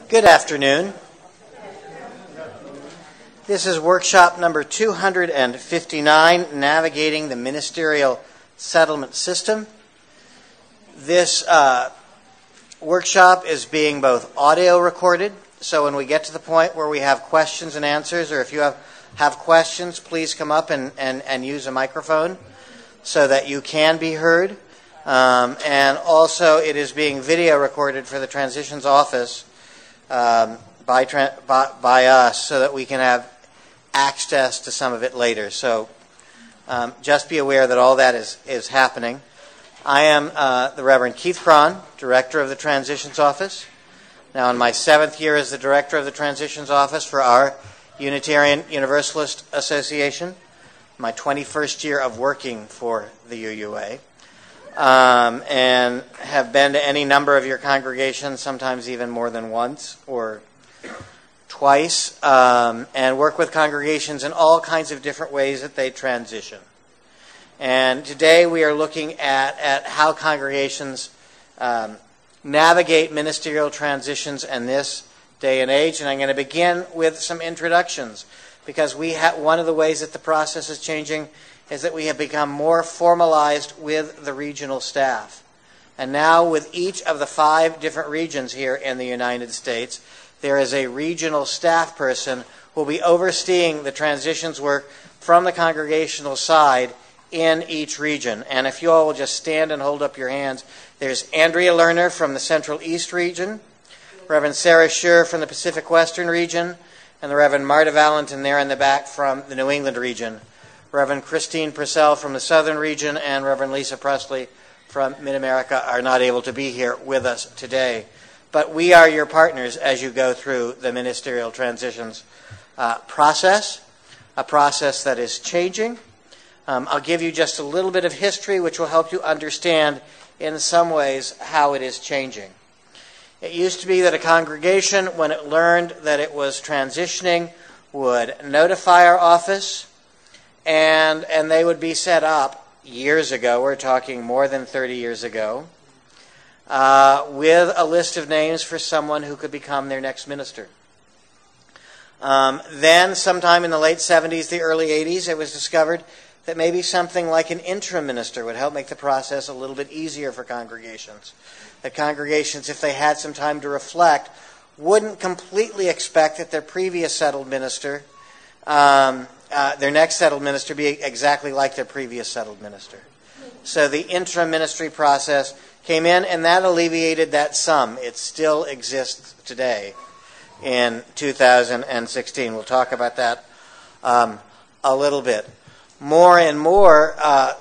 Good afternoon. This is workshop number 259, Navigating the Ministerial Settlement System. This workshop is being both audio recorded, so when we get to the point where we have questions and answers, or if you have questions, please come up and use a microphone so that you can be heard. And also it is being video recorded for the Transitions Office by us so that we can have access to some of it later. So just be aware that all that is happening. I am the Reverend Keith Kron, Director of the Transitions Office. Now in my 7th year as the Director of the Transitions Office for our Unitarian Universalist Association, my 21st year of working for the UUA. And have been to any number of your congregations, sometimes even more than once or twice, and work with congregations in all kinds of different ways that they transition. And today we are looking at how congregations navigate ministerial transitions in this day and age. And I'm going to begin with some introductions, because one of the ways that the process is changing is that we have become more formalized with the regional staff. And now with each of the 5 different regions here in the United States, there is a regional staff person who will be overseeing the transitions work from the congregational side in each region. And if you all will just stand and hold up your hands, there's Andrea Lerner from the Central East region, Reverend Sarah Schur from the Pacific Western region, and the Reverend Marta Valentin there in the back from the New England region. Reverend Christine Purcell from the Southern region and Reverend Lisa Presley from Mid-America are not able to be here with us today. But we are your partners as you go through the ministerial transitions process, a process that is changing. I'll give you just a little bit of history, which will help you understand in some ways how it is changing. It used to be that a congregation, when it learned that it was transitioning, would notify our office, and they would be set up years ago, we're talking more than 30 years ago, with a list of names for someone who could become their next minister. Then, sometime in the late 70s, the early 80s, it was discovered that maybe something like an interim minister would help make the process a little bit easier for congregations. That congregations, if they had some time to reflect, wouldn't completely expect that their previous settled minister, their next settled minister, be exactly like their previous settled minister. So the interim ministry process came in, and that alleviated that sum. It still exists today in 2016. We'll talk about that a little bit. More and more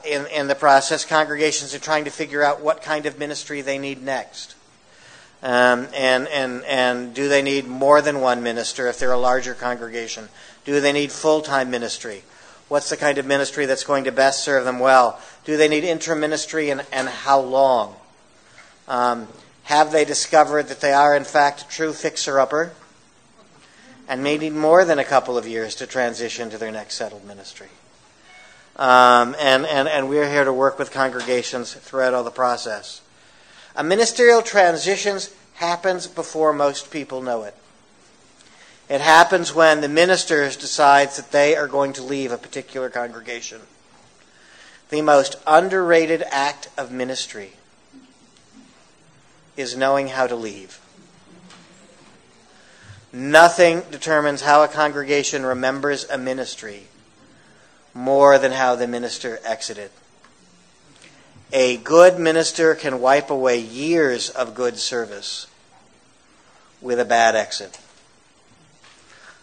in the process, congregations are trying to figure out what kind of ministry they need next. And do they need more than one minister if they're a larger congregation? Do they need full-time ministry? What's the kind of ministry that's going to best serve them well? Do they need interim ministry, and how long? Have they discovered that they are, in fact, a true fixer-upper and may need more than a couple of years to transition to their next settled ministry? And we're here to work with congregations throughout all the process. A ministerial transitions happens before most people know it. It happens when the minister decides that they are going to leave a particular congregation. The most underrated act of ministry is knowing how to leave. Nothing determines how a congregation remembers a ministry more than how the minister exited. A good minister can wipe away years of good service with a bad exit.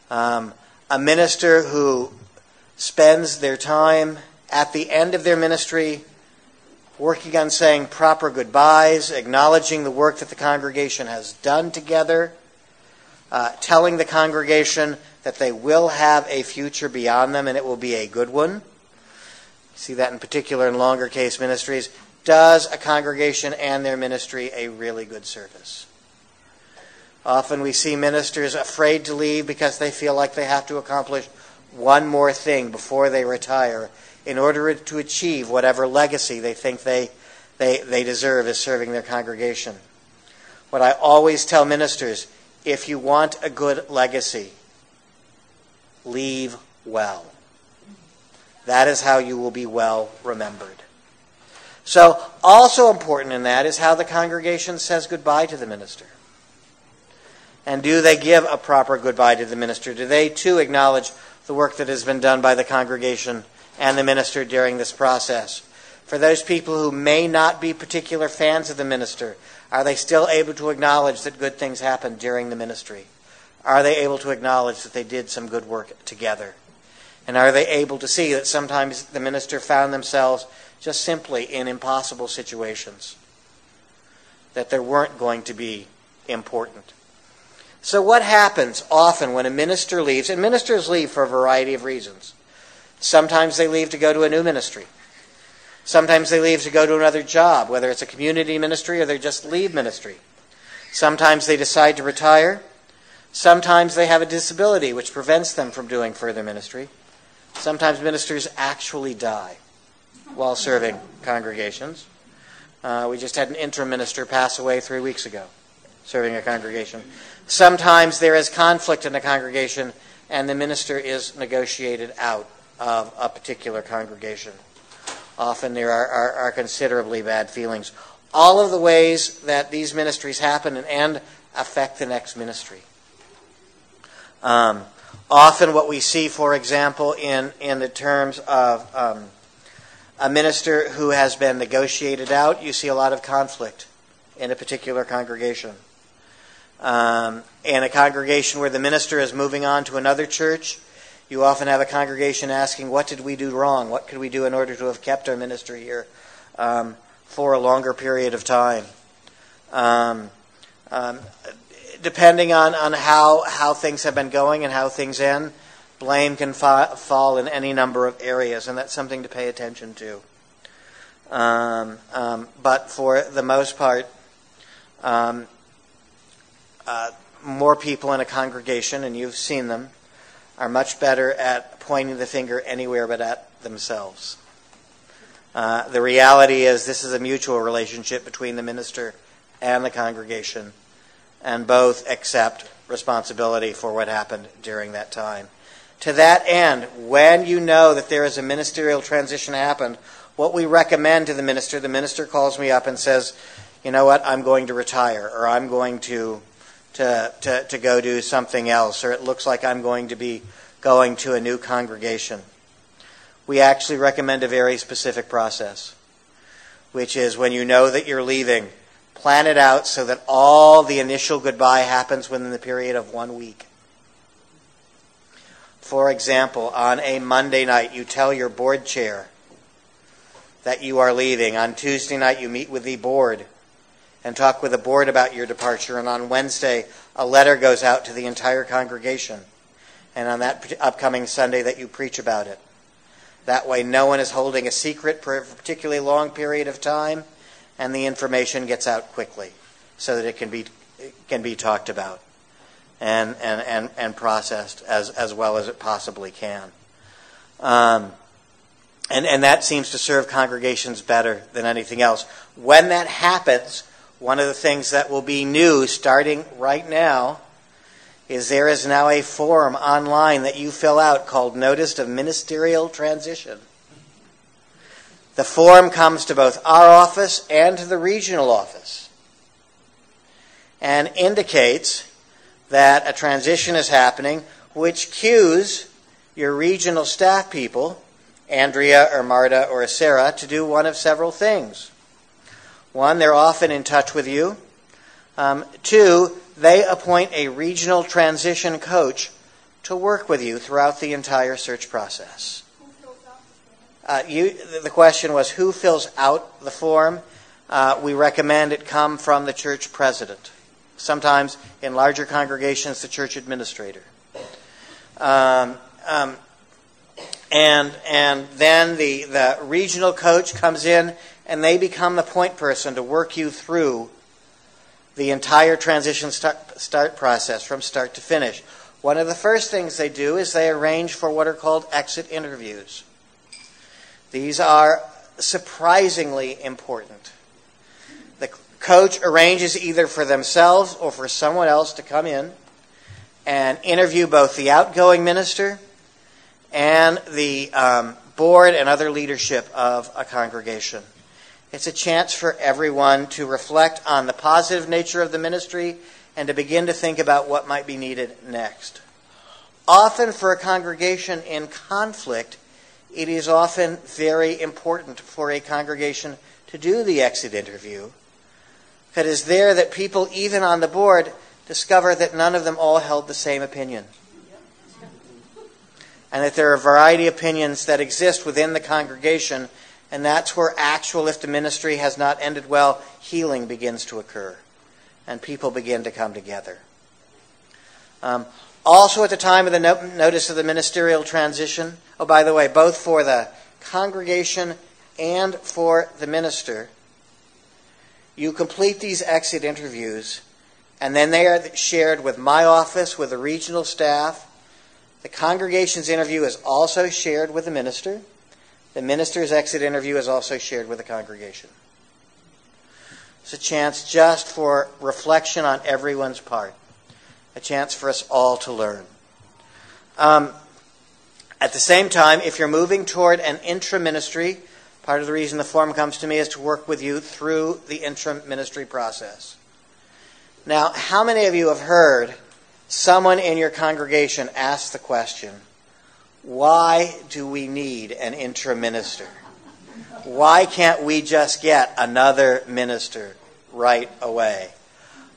A minister who spends their time at the end of their ministry working on saying proper goodbyes, acknowledging the work that the congregation has done together, telling the congregation that they will have a future beyond them and it will be a good one. See that in particular in longer case ministries. Does a congregation and their ministry a really good service? Often we see ministers afraid to leave because they feel like they have to accomplish one more thing before they retire in order to achieve whatever legacy they think they deserve as serving their congregation. What I always tell ministers, if you want a good legacy, leave well. That is how you will be well remembered. So also important in that is how the congregation says goodbye to the minister. And do they give a proper goodbye to the minister? Do they too acknowledge the work that has been done by the congregation and the minister during this process? For those people who may not be particular fans of the minister, are they still able to acknowledge that good things happened during the ministry? Are they able to acknowledge that they did some good work together? And are they able to see that sometimes the minister found themselves just simply in impossible situations, that they weren't going to be important? So what happens often when a minister leaves, and ministers leave for a variety of reasons. Sometimes they leave to go to a new ministry. Sometimes they leave to go to another job, whether it's a community ministry or they just leave ministry. Sometimes they decide to retire. Sometimes they have a disability which prevents them from doing further ministry. Sometimes ministers actually die while serving congregations. We just had an interim minister pass away 3 weeks ago, serving a congregation. Sometimes there is conflict in a congregation and the minister is negotiated out of a particular congregation. Often there are considerably bad feelings. All of the ways that these ministries happen and affect the next ministry. Often what we see, for example, in the terms of a minister who has been negotiated out, you see a lot of conflict in a particular congregation. In a congregation where the minister is moving on to another church, you often have a congregation asking, what did we do wrong? What could we do in order to have kept our minister here for a longer period of time? Depending on how things have been going and how things end, blame can fall in any number of areas, and that's something to pay attention to. But for the most part, more people in a congregation, and you've seen them, are much better at pointing the finger anywhere but at themselves. The reality is this is a mutual relationship between the minister and the congregation, and both accept responsibility for what happened during that time. To that end, when you know that there is a ministerial transition happened, what we recommend to the minister calls me up and says, you know what, I'm going to retire, or I'm going to go do something else, or it looks like I'm going to be going to a new congregation. We actually recommend a very specific process, which is when you know that you're leaving, plan it out so that all the initial goodbye happens within the period of 1 week. For example, on a Monday night, you tell your board chair that you are leaving. On Tuesday night, you meet with the board and talk with the board about your departure. And on Wednesday, a letter goes out to the entire congregation. And on that upcoming Sunday, that you preach about it. That way, no one is holding a secret for a particularly long period of time, and the information gets out quickly so that it can be talked about and processed as well as it possibly can. And that seems to serve congregations better than anything else. When that happens, one of the things that will be new starting right now is there is now a form online that you fill out called Notice of Ministerial Transition. The form comes to both our office and to the regional office and indicates that a transition is happening, which cues your regional staff people, Andrea or Marta or Sarah, to do one of several things. One, they're often in touch with you. Two, they appoint a regional transition coach to work with you throughout the entire search process. The question was, who fills out the form? We recommend it come from the church president. Sometimes in larger congregations, the church administrator. And then the regional coach comes in and they become the point person to work you through the entire transition start process from start to finish. One of the first things they do is they arrange for what are called exit interviews. These are surprisingly important. The coach arranges either for themselves or for someone else to come in and interview both the outgoing minister and the board and other leadership of a congregation. It's a chance for everyone to reflect on the positive nature of the ministry and to begin to think about what might be needed next. Often for a congregation in conflict, it is often very important for a congregation to do the exit interview. It is there that people, even on the board, discover that none of them all held the same opinion. And that there are a variety of opinions that exist within the congregation, and that's where actual, if the ministry has not ended well, healing begins to occur. And people begin to come together. Also at the time of the notice of the ministerial transition, oh, by the way, both for the congregation and for the minister, you complete these exit interviews, and then they are shared with my office, with the regional staff. The congregation's interview is also shared with the minister. The minister's exit interview is also shared with the congregation. It's a chance just for reflection on everyone's part. A chance for us all to learn. At the same time, if you're moving toward an interim ministry, part of the reason the form comes to me is to work with you through the interim ministry process. Now, how many of you have heard someone in your congregation ask the question, why do we need an interim minister? Why can't we just get another minister right away?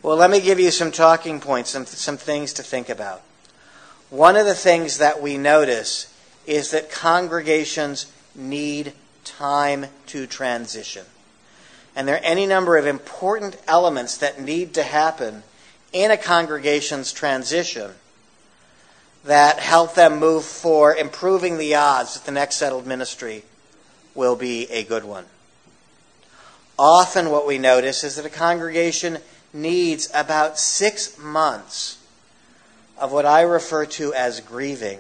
Well, let me give you some talking points, some things to think about. One of the things that we notice is that congregations need time to transition. And there are any number of important elements that need to happen in a congregation's transition that help them move for improving the odds that the next settled ministry will be a good one. Often what we notice is that a congregation needs about 6 months of what I refer to as grieving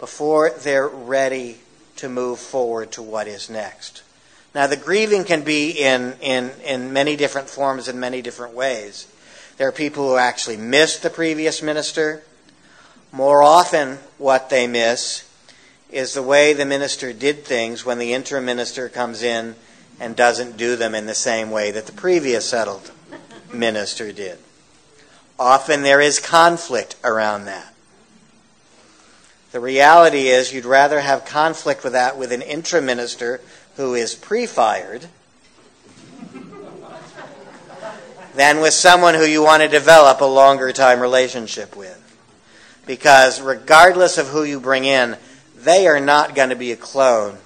before they're ready to move forward to what is next. Now, the grieving can be in many different forms in many different ways. There are people who actually miss the previous minister. More often, what they miss is the way the minister did things when the interim minister comes in and doesn't do them in the same way that the previous settled minister did. Often there is conflict around that. The reality is you'd rather have conflict with that with an interim minister who is pre-fired than with someone who you want to develop a longer time relationship with. Because regardless of who you bring in, they are not going to be a clone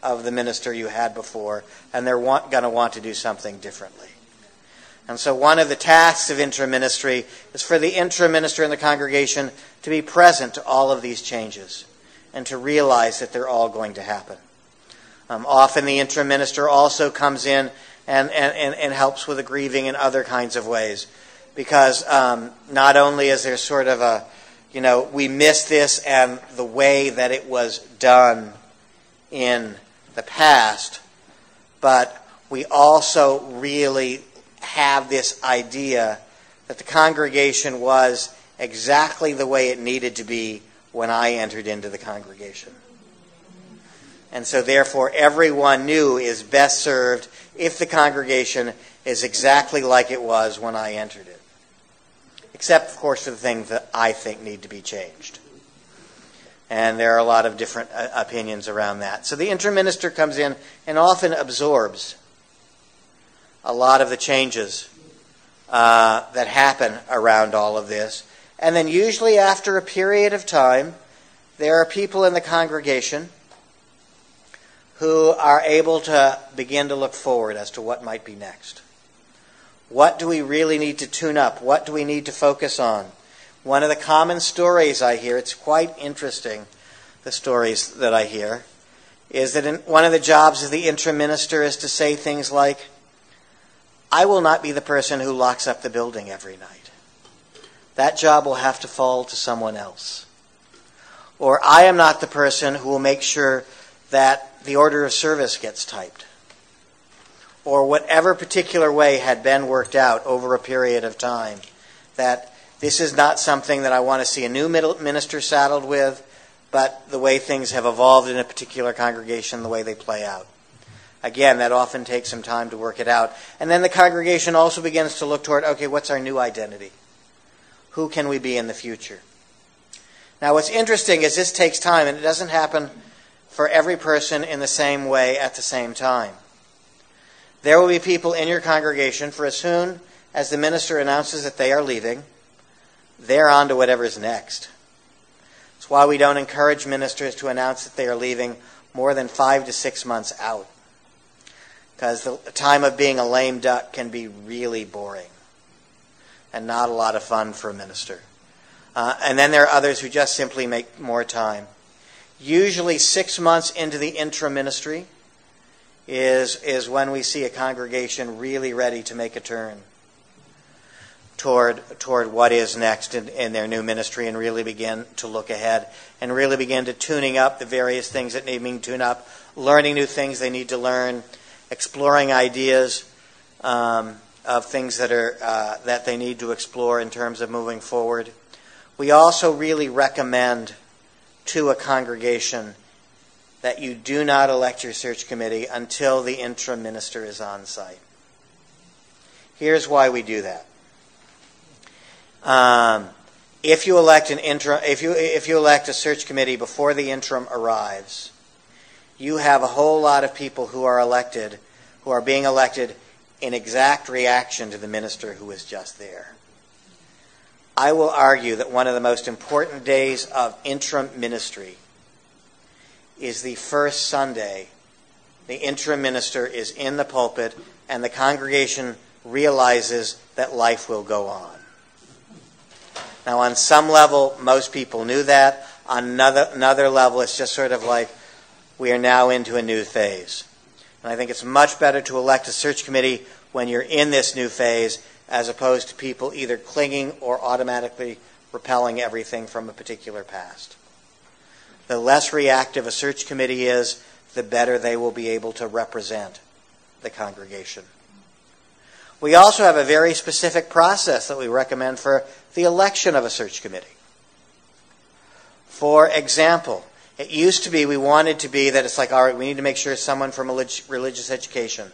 of the minister you had before, and they're going to want to do something differently. And so one of the tasks of interim ministry is for the interim minister in the congregation to be present to all of these changes and to realize that they're all going to happen. Often the interim minister also comes in and helps with the grieving in other kinds of ways, because not only is there sort of a, we miss this and the way that it was done in the past, but we also really have this idea that the congregation was exactly the way it needed to be when I entered into the congregation. And so therefore everyone new is best served if the congregation is exactly like it was when I entered it. Except, of course, for the things that I think need to be changed. And there are a lot of different opinions around that. So the interim minister comes in and often absorbs a lot of the changes that happen around all of this. And then usually after a period of time, there are people in the congregation who are able to begin to look forward as to what might be next. What do we really need to tune up? What do we need to focus on? One of the common stories I hear, it's quite interesting, the stories that I hear, is that one of the jobs of the interim minister is to say things like, I will not be the person who locks up the building every night. That job will have to fall to someone else. Or I am not the person who will make sure that the order of service gets typed. or whatever particular way had been worked out over a period of time, that this is not something that I want to see a new minister saddled with, but the way things have evolved in a particular congregation, the way they play out. Again, that often takes some time to work it out. And then the congregation also begins to look toward, okay, what's our new identity? Who can we be in the future? Now, what's interesting is this takes time, and it doesn't happen for every person in the same way at the same time. There will be people in your congregation, for as soon as the minister announces that they are leaving, they're on to whatever's next. That's why we don't encourage ministers to announce that they are leaving more than 5 to 6 months out, because the time of being a lame duck can be really boring and not a lot of fun for a minister. And then there are others who just simply make more time. Usually 6 months into the interim ministry is when we see a congregation really ready to make a turn toward what is next in their new ministry, and really begin to look ahead and really begin to tuning up the various things that need being tuned up, learning new things they need to learn, exploring ideas of things that they need to explore in terms of moving forward. We also really recommend to a congregation that you do not elect your search committee until the interim minister is on site. Here's why we do that. If you elect if you elect a search committee before the interim arrives, you have a whole lot of people who are being elected in exact reaction to the minister who is just there. I will argue that one of the most important days of interim ministry is the first Sunday the interim minister is in the pulpit and the congregation realizes that life will go on. Now, on some level, most people knew that. On another level, it's just sort of like we are now into a new phase. And I think it's much better to elect a search committee when you're in this new phase, as opposed to people either clinging or automatically repelling everything from a particular past. The less reactive a search committee is, the better they will be able to represent the congregation. We also have a very specific process that we recommend for the election of a search committee. For example, it used to be, we wanted to be that it's like, all right, we need to make sure someone from religious education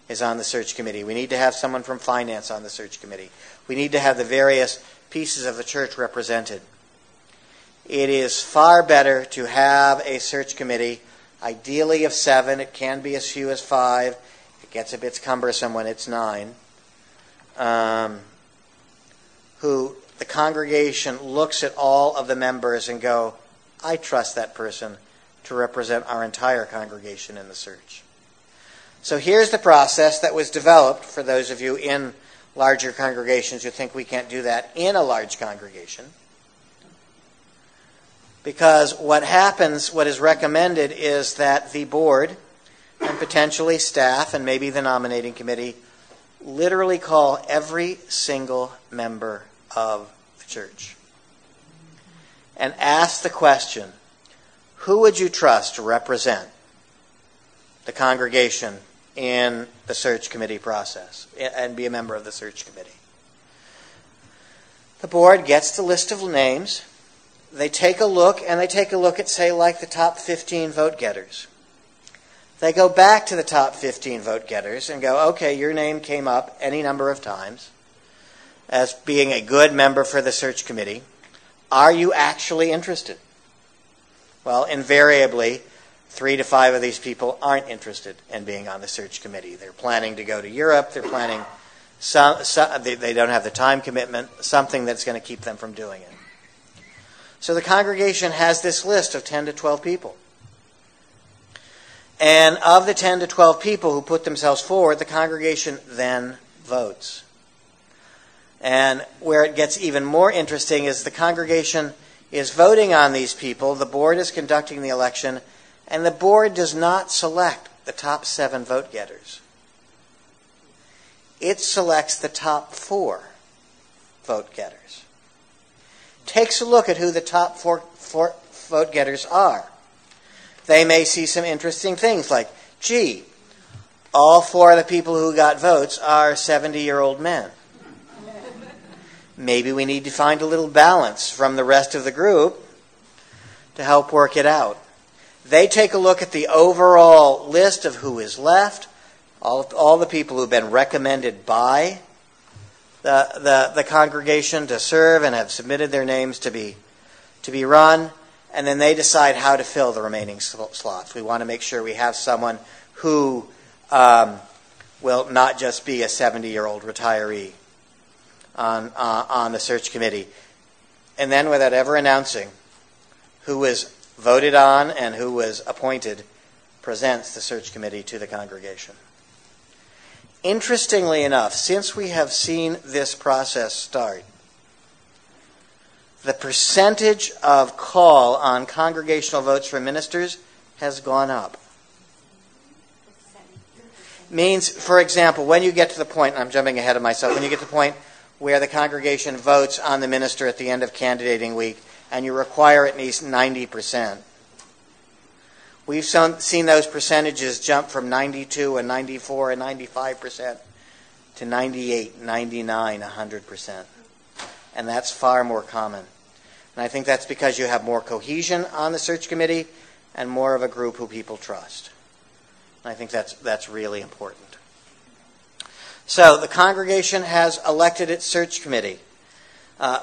is on the search committee. We need to have someone from finance on the search committee. We need to have the various pieces of the church represented. It is far better to have a search committee, ideally of 7. It can be as few as 5. It gets a bit cumbersome when it's 9. Who the congregation looks at all of the members and go, I trust that person to represent our entire congregation in the search. So here's the process that was developed for those of you in larger congregations who think we can't do that in a large congregation. Because what is recommended is that the board and potentially staff and maybe the nominating committee literally call every single member of the church and ask the question, who would you trust to represent the congregation in the search committee process and be a member of the search committee? The board gets the list of names. They take a look, and they take a look at, say, like the top 15 vote getters. They go back to the top 15 vote getters and go, okay, your name came up any number of times as being a good member for the search committee. Are you actually interested? Well, invariably, 3 to 5 of these people aren't interested in being on the search committee. They're planning to go to Europe. They're planning, they don't have the time commitment, something that's going to keep them from doing it. So the congregation has this list of 10 to 12 people. And of the 10 to 12 people who put themselves forward, the congregation then votes. And where it gets even more interesting is the congregation is voting on these people, the board is conducting the election, and the board does not select the top 7 vote getters. It selects the top 4 vote getters. Takes a look at who the top 4 vote getters are. They may see some interesting things like, gee, all 4 of the people who got votes are 70-year-old men. Maybe we need to find a little balance from the rest of the group to help work it out. They take a look at the overall list of who is left, all the people who have been recommended by the congregation to serve and have submitted their names to be run, and then they decide how to fill the remaining slots. We want to make sure we have someone who will not just be a 70-year-old retiree on the search committee. And then, without ever announcing who was voted on and who was appointed, presents the search committee to the congregation. Interestingly enough, since we have seen this process start, the percentage of call on congregational votes for ministers has gone up. Means, for example, when you get to the point, and I'm jumping ahead of myself, when you get to the point where the congregation votes on the minister at the end of candidating week, and you require at least 90%, we've seen those percentages jump from 92 and 94 and 95% to 98, 99, 100%. And that's far more common. And I think that's because you have more cohesion on the search committee and more of a group who people trust. And I think that's really important. So the congregation has elected its search committee.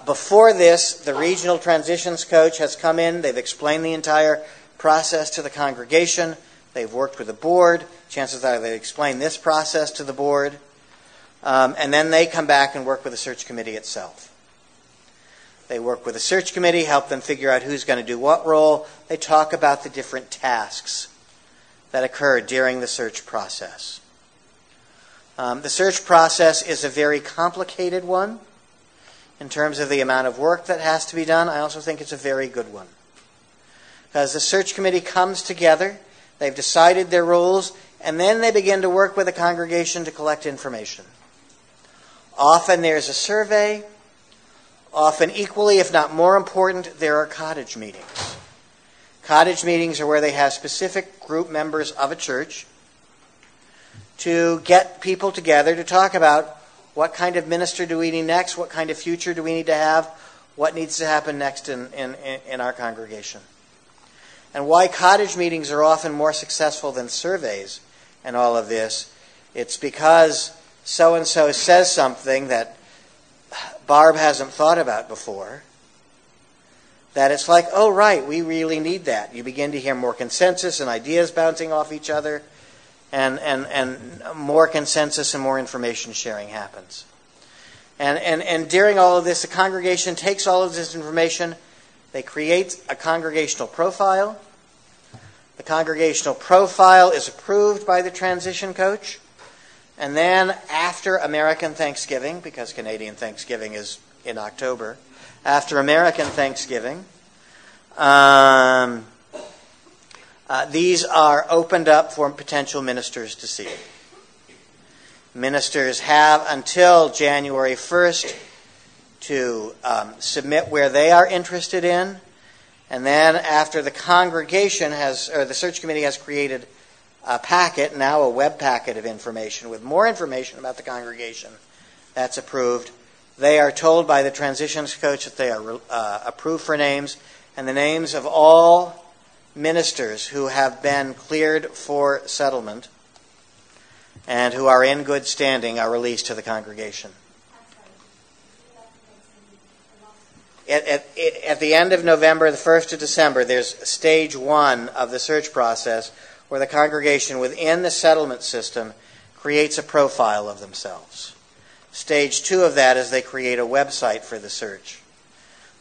Before this, the regional transitions coach has come in. They've explained the entire process to the congregation. They've worked with the board. Chances are they've explained this process to the board. And then they come back and work with the search committee itself. They work with the search committee, help them figure out who's going to do what role. They talk about the different tasks that occur during the search process. The search process is a very complicated one in terms of the amount of work that has to be done. I also think it's a very good one. Because the search committee comes together, they've decided their roles, and then they begin to work with the congregation to collect information. Often there's a survey. Often equally, if not more important, there are cottage meetings. Cottage meetings are where they have specific group members of a church to get people together to talk about what kind of minister do we need next, what kind of future do we need to have, what needs to happen next in our congregation. And why cottage meetings are often more successful than surveys and all of this, it's because so-and-so says something that Barb hasn't thought about before, that it's like, oh, right, we really need that. You begin to hear more consensus and ideas bouncing off each other, and more consensus and more information sharing happens. And during all of this, the congregation takes all of this information, they create a congregational profile. The congregational profile is approved by the transition coach. And then after American Thanksgiving, because Canadian Thanksgiving is in October, after American Thanksgiving, these are opened up for potential ministers to see. Ministers have until January 1st to submit where they are interested in. And then after the congregation or the search committee has created a packet, now a web packet of information with more information about the congregation that's approved, they are told by the transitions coach that they are approved for names, and the names of all ministers who have been cleared for settlement and who are in good standing are released to the congregation. At the end of November, the 1st of December, there's stage 1 of the search process where the congregation within the settlement system creates a profile of themselves. Stage 2 of that is they create a website for the search.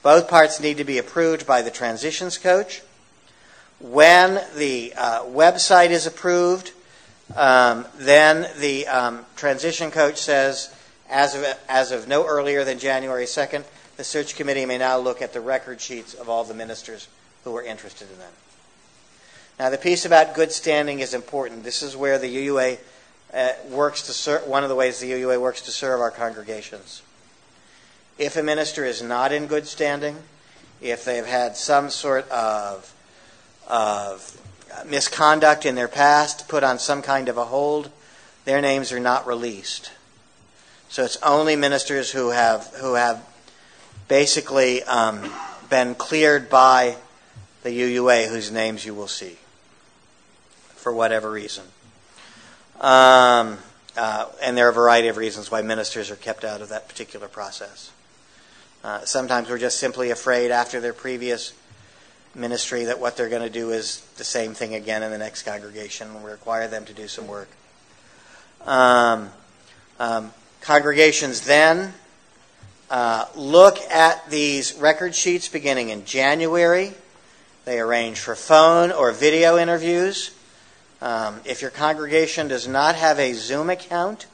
Both parts need to be approved by the transitions coach. When the website is approved, then the transition coach says, as of no earlier than January 2nd, the search committee may now look at the record sheets of all the ministers who were interested in them. Now, the piece about good standing is important. This is where the UUA works to serve. One of the ways the UUA works to serve our congregations. If a minister is not in good standing, if they've had some sort of misconduct in their past, put on some kind of a hold, their names are not released. So it's only ministers who have basically been cleared by the UUA whose names you will see, for whatever reason. And there are a variety of reasons why ministers are kept out of that particular process. Sometimes we're just simply afraid after their previous ministry that what they're going to do is the same thing again in the next congregation, and we require them to do some work. Congregations then look at these record sheets beginning in January. They arrange for phone or video interviews. If your congregation does not have a Zoom account,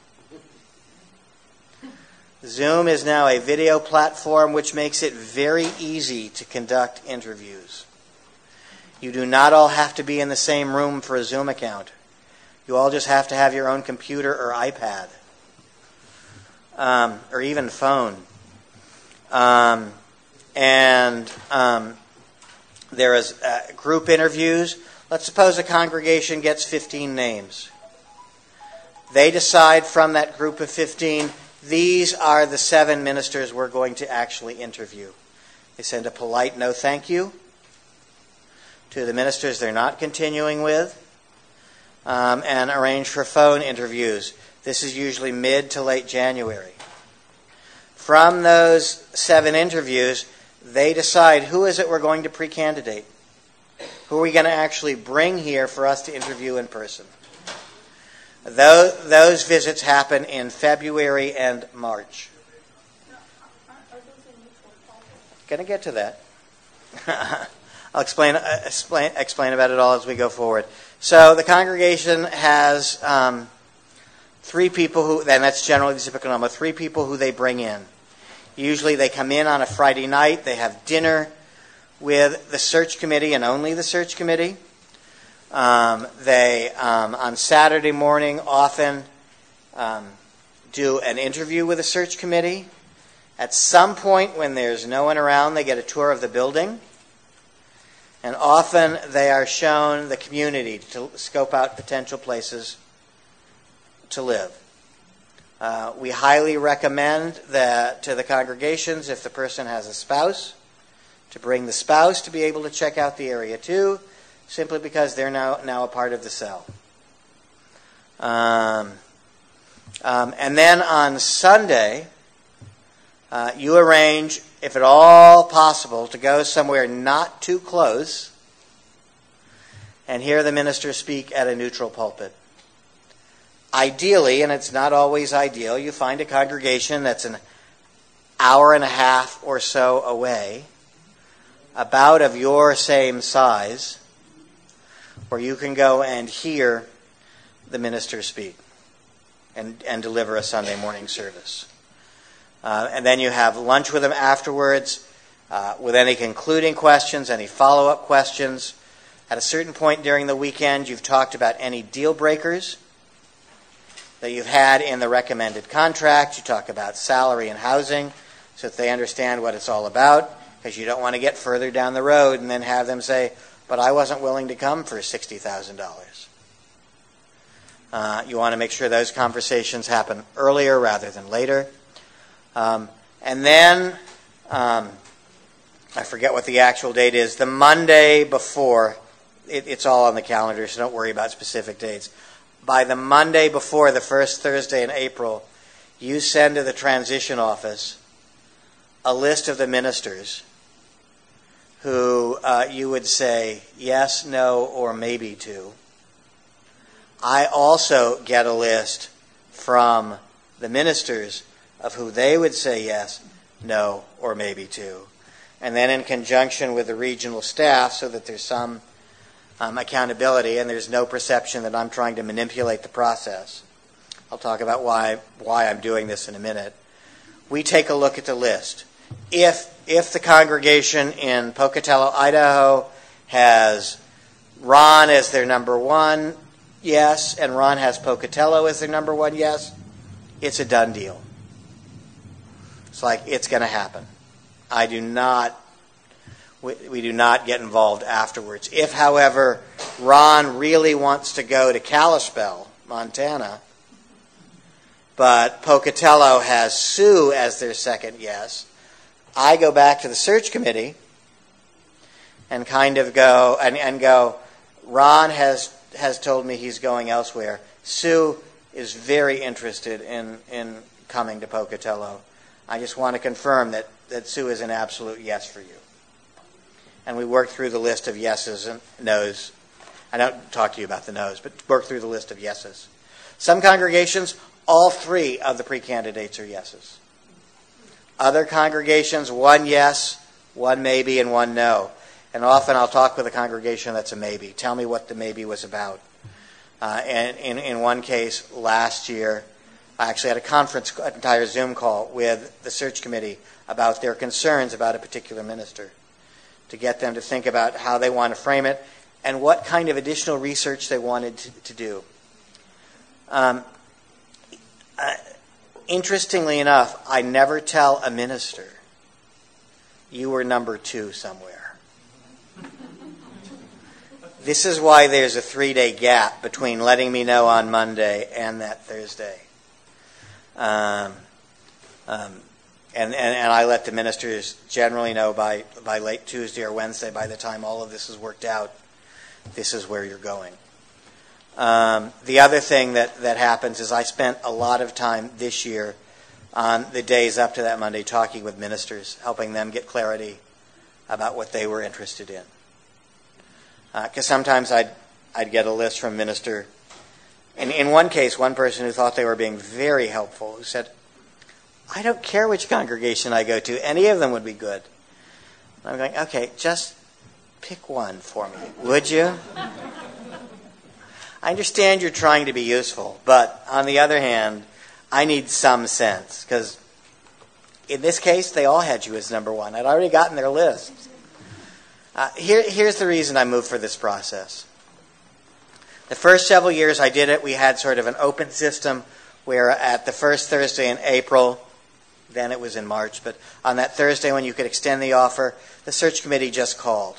Zoom is now a video platform which makes it very easy to conduct interviews. You do not all have to be in the same room for a Zoom account. You all just have to have your own computer or iPad, or even phone. There is group interviews. Let's suppose a congregation gets 15 names. They decide from that group of 15, these are the 7 ministers we're going to actually interview. They send a polite no thank you to the ministers they're not continuing with, and arrange for phone interviews. This is usually mid to late January. From those 7 interviews, they decide who is it we're going to pre-candidate. Who are we going to actually bring here for us to interview in person? Those visits happen in February and March. Going to get to that. I'll explain about it all as we go forward. So the congregation has 3 people who, and that's generally the typical number, 3 people who they bring in. Usually they come in on a Friday night. They have dinner with the search committee and only the search committee. They, on Saturday morning, often do an interview with the search committee. At some point when there's no one around, they get a tour of the building. And often they are shown the community to scope out potential places to live. We highly recommend that to the congregations, if the person has a spouse, to bring the spouse to be able to check out the area too, simply because they're now a part of the cell. And then on Sunday, you arrange, if at all possible, to go somewhere not too close and hear the minister speak at a neutral pulpit. Ideally, and it's not always ideal, you find a congregation that's an hour and a half or so away, about of your same size, where you can go and hear the minister speak and deliver a Sunday morning service. And then you have lunch with them afterwards with any concluding questions, any follow-up questions. At a certain point during the weekend, you've talked about any deal breakers that you've had in the recommended contract. You talk about salary and housing so that they understand what it's all about, because you don't want to get further down the road and then have them say, but I wasn't willing to come for $60,000. You want to make sure those conversations happen earlier rather than later. And then, I forget what the actual date is, the Monday before, it's all on the calendar, so don't worry about specific dates. By the Monday before the first Thursday in April, you send to the transition office a list of the ministers who you would say yes, no, or maybe to. I also get a list from the ministers of who they would say yes, no, or maybe to. And then in conjunction with the regional staff, so that there's some accountability and there's no perception that I'm trying to manipulate the process. I'll talk about why I'm doing this in a minute. We take a look at the list. If the congregation in Pocatello, Idaho has Ron as their number 1 yes, and Ron has Pocatello as their number 1 yes, it's a done deal. It's like, it's going to happen. We do not get involved afterwards. If, however, Ron really wants to go to Kalispell, Montana, but Pocatello has Sue as their second yes. I go back to the search committee and kind of go, and go, Ron has told me he's going elsewhere. Sue is very interested in coming to Pocatello. I just want to confirm that Sue is an absolute yes for you. And we worked through the list of yeses and nos. I don't talk to you about the no's, but work through the list of yeses. Some congregations, all three of the pre-candidates are yeses. Other congregations, one yes, one maybe, and one no. And often I'll talk with a congregation that's a maybe. Tell me what the maybe was about. And in one case last year, I actually had a conference, an entire Zoom call with the search committee about their concerns about a particular minister, to get them to think about how they want to frame it and what kind of additional research they wanted to do. Interestingly enough, I never tell a minister, you were number 2 somewhere. This is why there's a 3-day gap between letting me know on Monday and that Thursday. And I let the ministers generally know by late Tuesday or Wednesday, by the time all of this is worked out, this is where you're going. The other thing that happens is I spent a lot of time this year on the days up to that Monday talking with ministers, helping them get clarity about what they were interested in. Because sometimes I'd get a list from a minister. And in one case, one person who thought they were being very helpful, who said, I don't care which congregation I go to. Any of them would be good. And I'm going, okay, just pick one for me, would you? I understand you're trying to be useful, but on the other hand, I need some sense. Because in this case, they all had you as number 1. I'd already gotten their list. Here's the reason I moved for this process. The first several years I did it, we had sort of an open system where at the first Thursday in April, then it was in March, but on that Thursday when you could extend the offer, the search committee just called.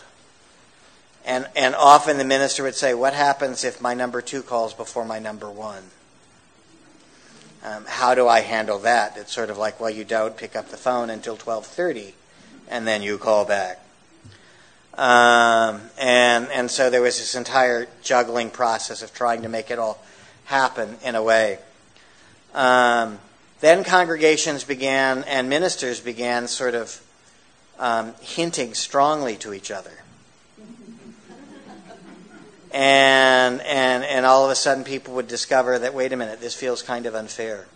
And often the minister would say, what happens if my number 2 calls before my number 1? How do I handle that? It's sort of like, well, you don't pick up the phone until 12:30, and then you call back. And so there was this entire juggling process of trying to make it all happen in a way. Then congregations began and ministers began sort of hinting strongly to each other. And all of a sudden people would discover that, wait a minute, this feels kind of unfair.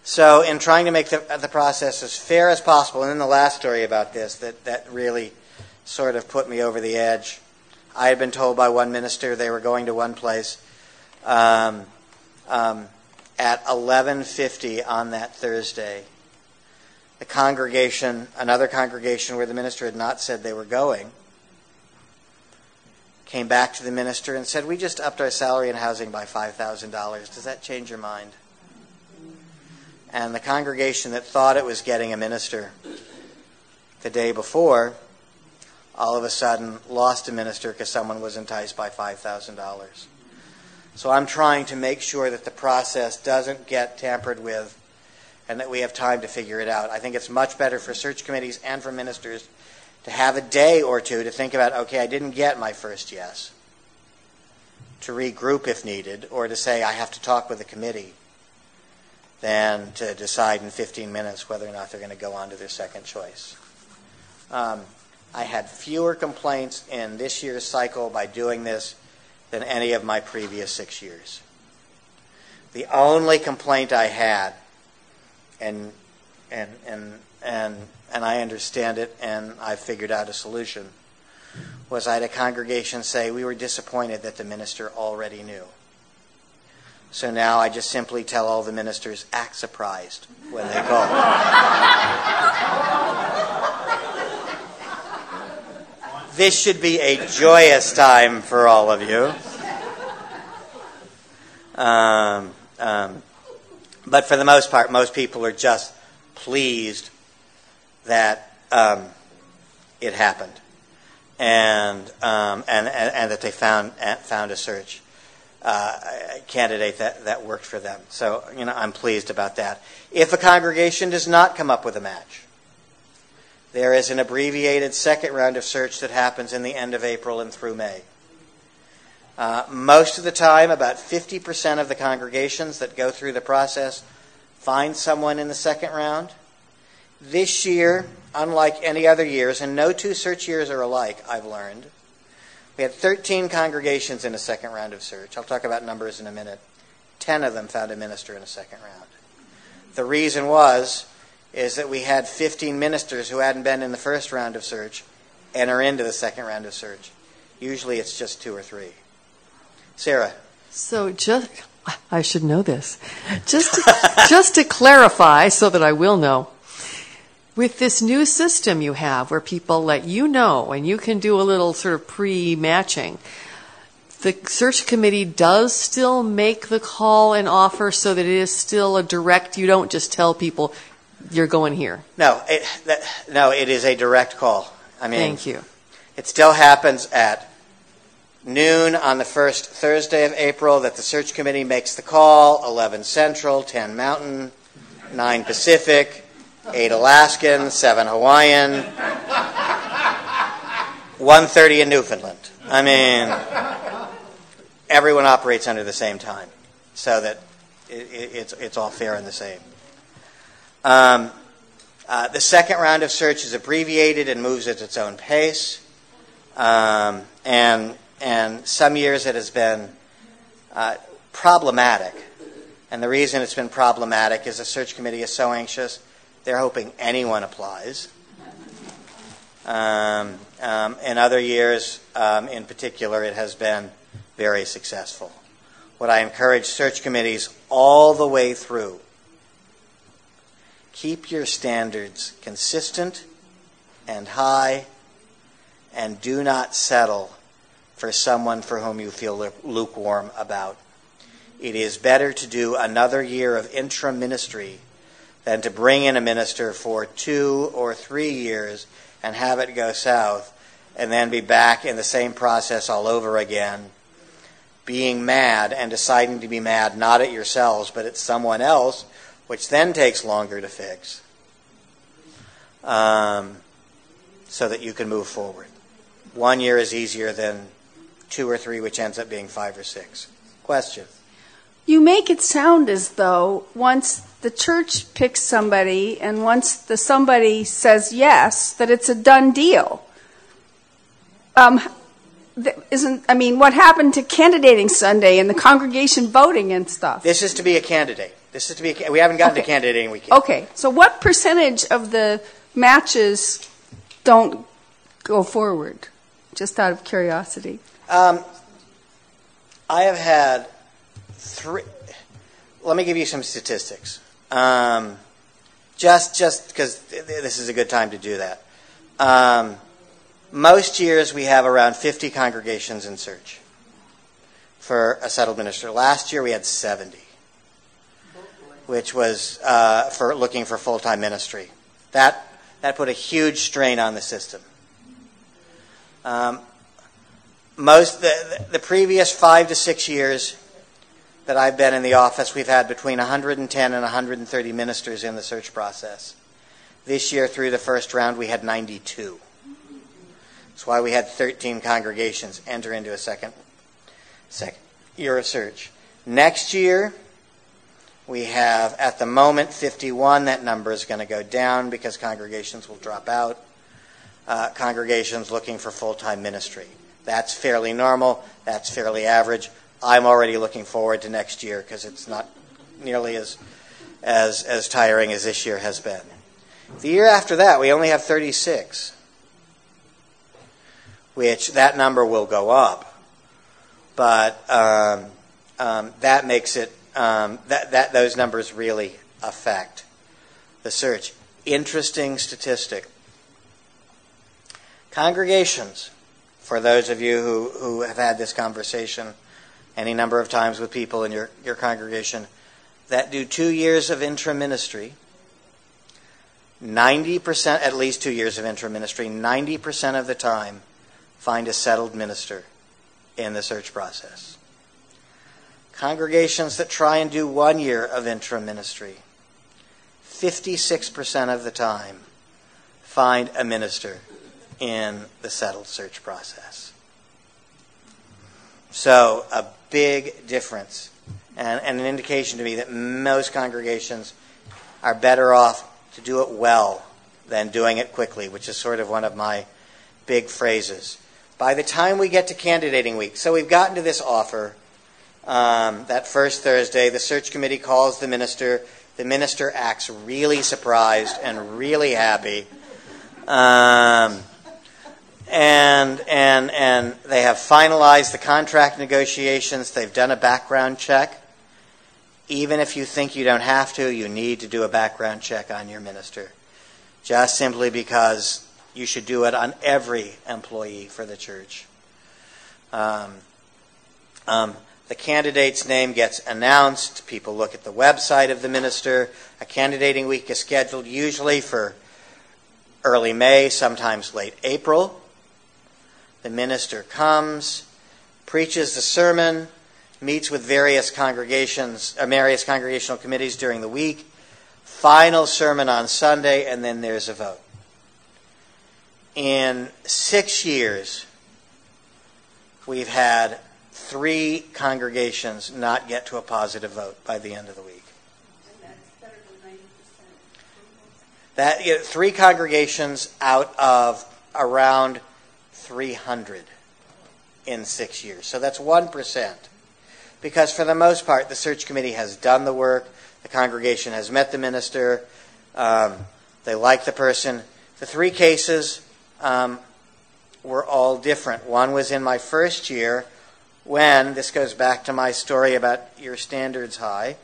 So in trying to make the process as fair as possible, and then the last story about this that really sort of put me over the edge. I had been told by one minister they were going to one place at 11:50 on that Thursday. The congregation, another congregation where the minister had not said they were going, came back to the minister and said, we just upped our salary and housing by $5,000. Does that change your mind? And the congregation that thought it was getting a minister the day before all of a sudden lost a minister because someone was enticed by $5,000. So I'm trying to make sure that the process doesn't get tampered with and that we have time to figure it out. I think it's much better for search committees and for ministers to have a day or two to think about, okay, I didn't get my first yes, to regroup if needed, or to say I have to talk with the committee, than to decide in 15 minutes whether or not they're going to go on to their second choice. I had fewer complaints in this year's cycle by doing this than any of my previous 6 years. The only complaint I had, and I understand it, and I figured out a solution, was I had a congregation say, we were disappointed that the minister already knew. So now I just simply tell all the ministers, act surprised when they call. This should be a joyous time for all of you. But for the most part, most people are just pleased that it happened, and that they found a search. candidate that worked for them. So, I'm pleased about that. If a congregation does not come up with a match, there is an abbreviated second round of search that happens in the end of April and through May. Most of the time, about 50% of the congregations that go through the process find someone in the second round. This year, unlike any other years, and no two search years are alike, I've learned, we had 13 congregations in a second round of search. I'll talk about numbers in a minute. 10 of them found a minister in a second round. The reason is that we had 15 ministers who hadn't been in the first round of search enter into the second round of search. Usually it's just 2 or 3. Sarah. So I should know this. Just to clarify so that I will know, with this new system you have where people let you know and you can do a little sort of pre-matching, the search committee does still make the call and offer so that it is still a direct, you don't just tell people you're going here. No, it is a direct call. Thank you. It still happens at noon on the first Thursday of April that the search committee makes the call, 11 Central, 10 Mountain, 9 Pacific, 8 Alaskan, 7 Hawaiian, 1:30 in Newfoundland. Everyone operates under the same time so that it's all fair and the same. The second round of search is abbreviated and moves at its own pace. And some years it has been problematic. And the reason it's been problematic is the search committee is so anxious, they're hoping anyone applies. In other years, in particular, it has been very successful. What I encourage search committees all the way through, keep your standards consistent and high, and do not settle for someone for whom you feel lukewarm about. It is better to do another year of interim ministry than to bring in a minister for 2 or 3 years and have it go south and then be back in the same process all over again, being mad and deciding to be mad not at yourselves but at someone else, which then takes longer to fix, so that you can move forward. 1 year is easier than 2 or 3, which ends up being 5 or 6. Question? You make it sound as though once the church picks somebody and once the somebody says yes, that it's a done deal. What happened to candidating Sunday and the congregation voting and stuff? This is to be a candidate. We haven't gotten to candidating weekend. Okay, so what percentage of the matches don't go forward? Just out of curiosity. I have had 3. Let me give you some statistics. Just because this is a good time to do that. Most years we have around 50 congregations in search for a settled minister. Last year we had 70, which was for looking for full-time ministry. That put a huge strain on the system. The previous 5 to 6 years that I've been in the office, we've had between 110 and 130 ministers in the search process. This year, through the first round, we had 92. That's why we had 13 congregations enter into a second year of search. Next year, we have, at the moment, 51. That number is going to go down because congregations will drop out. Congregations looking for full-time ministry. That's fairly normal. That's fairly average. I'm already looking forward to next year because it's not nearly as tiring as this year has been. The year after that, we only have 36, which that number will go up. But that makes it those numbers really affect the search. Interesting statistic. Congregations, for those of you who have had this conversation any number of times with people in your congregation, that do 2 years of interim ministry, 90%, at least 2 years of interim ministry, 90% of the time find a settled minister in the search process. Congregations that try and do 1 year of interim ministry, 56% of the time find a minister in the settled search process. So a big difference, and an indication to me that most congregations are better off to do it well than doing it quickly, which is sort of one of my big phrases. By the time we get to candidating week, so we've gotten to this offer, that first Thursday, the search committee calls the minister. The minister acts really surprised and really happy. And they have finalized the contract negotiations. They've done a background check. Even if you think you don't have to, you need to do a background check on your minister. Just simply because you should do it on every employee for the church. The candidate's name gets announced. People look at the website of the minister. A candidating week is scheduled usually for early May, sometimes late April. The minister comes, preaches the sermon, meets with various congregational committees during the week, final sermon on Sunday, and then there's a vote. In 6 years, we've had 3 congregations not get to a positive vote by the end of the week. And that's better than 90%. 3 congregations out of around 300 in 6 years. So that's 1%. Because for the most part, the search committee has done the work. The congregation has met the minister. They like the person. The 3 cases were all different. One was in my first year when, this goes back to my story about your standards high,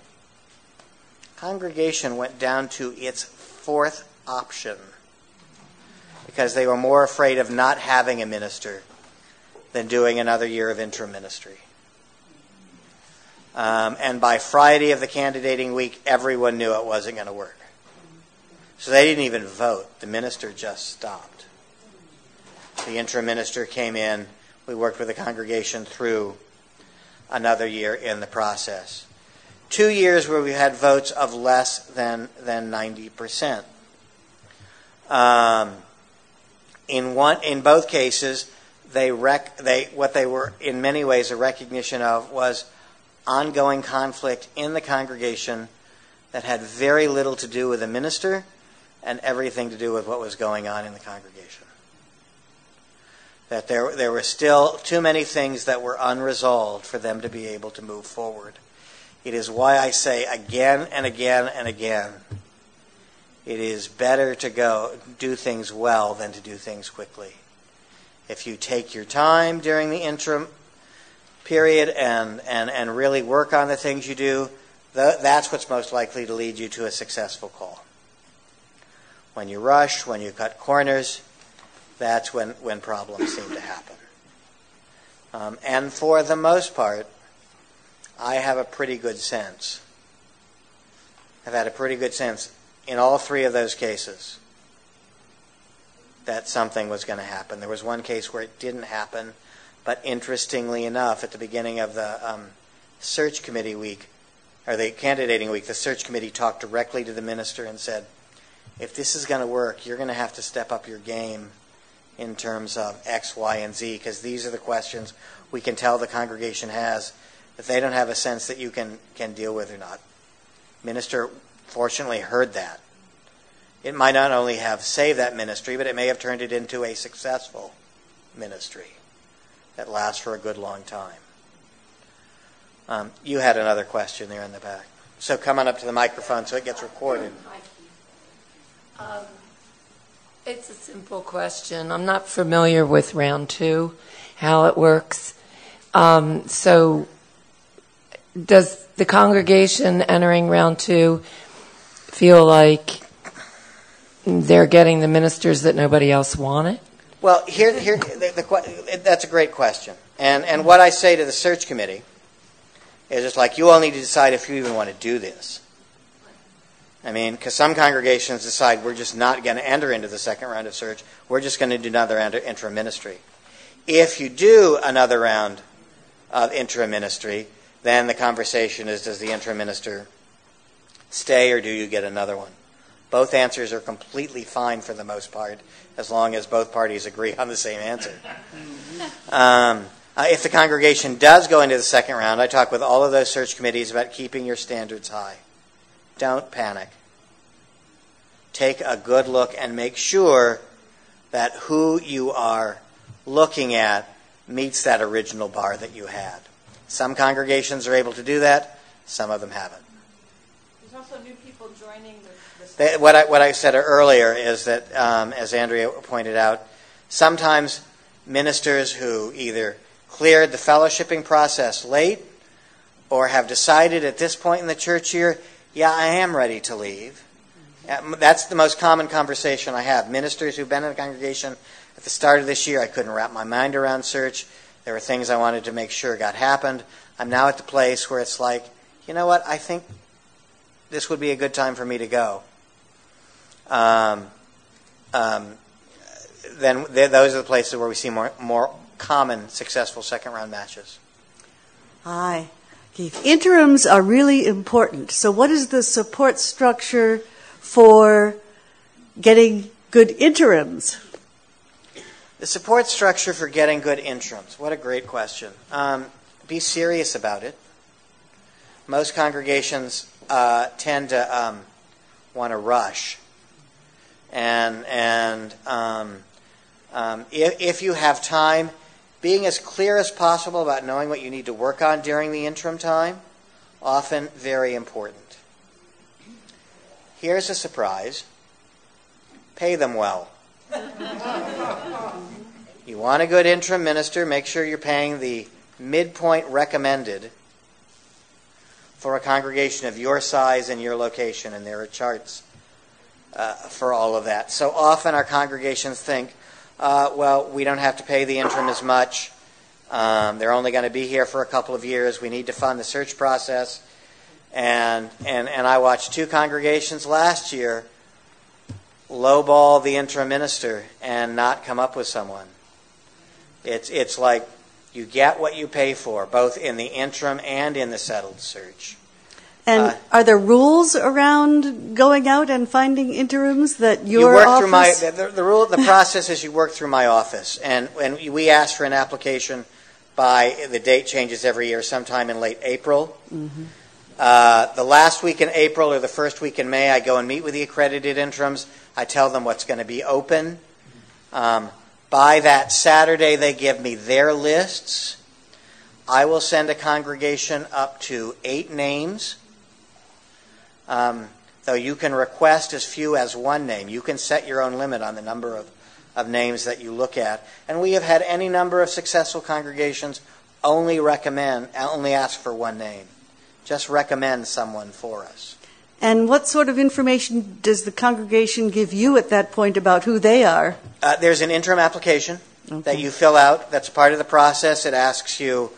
congregation went down to its 4th option because they were more afraid of not having a minister than doing another year of interim ministry. And by Friday of the candidating week, everyone knew it wasn't going to work. So they didn't even vote. The minister just stopped. The interim minister came in. We worked with the congregation through another year in the process. 2 years where we had votes of less than 90%. In both cases, what they were in many ways a recognition of was ongoing conflict in the congregation that had very little to do with the minister and everything to do with what was going on in the congregation. That there were still too many things that were unresolved for them to be able to move forward. It is why I say again and again and again, it is better to do things well than to do things quickly. If you take your time during the interim period and really work on the things you do, that's what's most likely to lead you to a successful call. When you rush, when you cut corners, that's when problems seem to happen. And for the most part, I have a pretty good sense. I've had a pretty good sense in all 3 of those cases that something was going to happen. There was one case where it didn't happen, but interestingly enough, at the beginning of the search committee week, or the candidating week, the search committee talked directly to the minister and said, if this is going to work, you're going to have to step up your game in terms of X, Y, and Z, because these are the questions we can tell the congregation has if they don't have a sense that you can deal with or not. Minister fortunately heard that. It might not only have saved that ministry, but it may have turned it into a successful ministry that lasts for a good long time. You had another question there in the back. So come on up to the microphone so it gets recorded. It's a simple question. I'm not familiar with round 2, how it works. So does the congregation entering round 2 feel like they're getting the ministers that nobody else wanted? Well, that's a great question. And what I say to the search committee is it's like you all need to decide if you even want to do this. I mean, because some congregations decide we're just not going to enter into the second round of search. We're just going to do another interim ministry. If you do another round of interim ministry, then the conversation is, does the interim minister stay or do you get another one? Both answers are completely fine for the most part, as long as both parties agree on the same answer. If the congregation does go into the second round, I talk with all of those search committees about keeping your standards high. Don't panic. Take a good look and make sure that who you are looking at meets that original bar that you had. Some congregations are able to do that. Some of them haven't. There's also new people joining the What I said earlier is that, as Andrea pointed out, sometimes ministers who either cleared the fellowshipping process late or have decided at this point in the church year, yeah, I am ready to leave. That's the most common conversation I have. Ministers who've been in the congregation at the start of this year, I couldn't wrap my mind around search. There were things I wanted to make sure got happened. I'm now at the place where it's like, you know what, I think this would be a good time for me to go. Then those are the places where we see more common successful second round matches. Hi, Keith. Interims are really important. So what is the support structure for getting good interims? The support structure for getting good interims. What a great question. Be serious about it. Most congregations tend to want to rush. And if you have time, being as clear as possible about knowing what you need to work on during the interim time, often very important. Here's a surprise. Pay them well. You want a good interim minister, make sure you're paying the midpoint recommended for a congregation of your size and your location, and there are charts for all of that. So often our congregations think, well, we don't have to pay the interim as much. They're only going to be here for a couple of years. We need to fund the search process. And I watched two congregations last year lowball the interim minister and not come up with someone. It's like you get what you pay for, both in the interim and in the settled search. And are there rules around going out and finding interims that your office? The process is you work through my office, and when we ask for an application by the date changes every year, sometime in late April. Mm-hmm. The last week in April or the first week in May, I go and meet with the accredited interims. I tell them what's going to be open. By that Saturday, they give me their lists. I will send a congregation up to 8 names. Though you can request as few as 1 name. You can set your own limit on the number of names that you look at. And we have had any number of successful congregations only ask for 1 name. Just recommend someone for us. And what sort of information does the congregation give you at that point about who they are? There's an interim application that you fill out. That's part of the process. It asks you,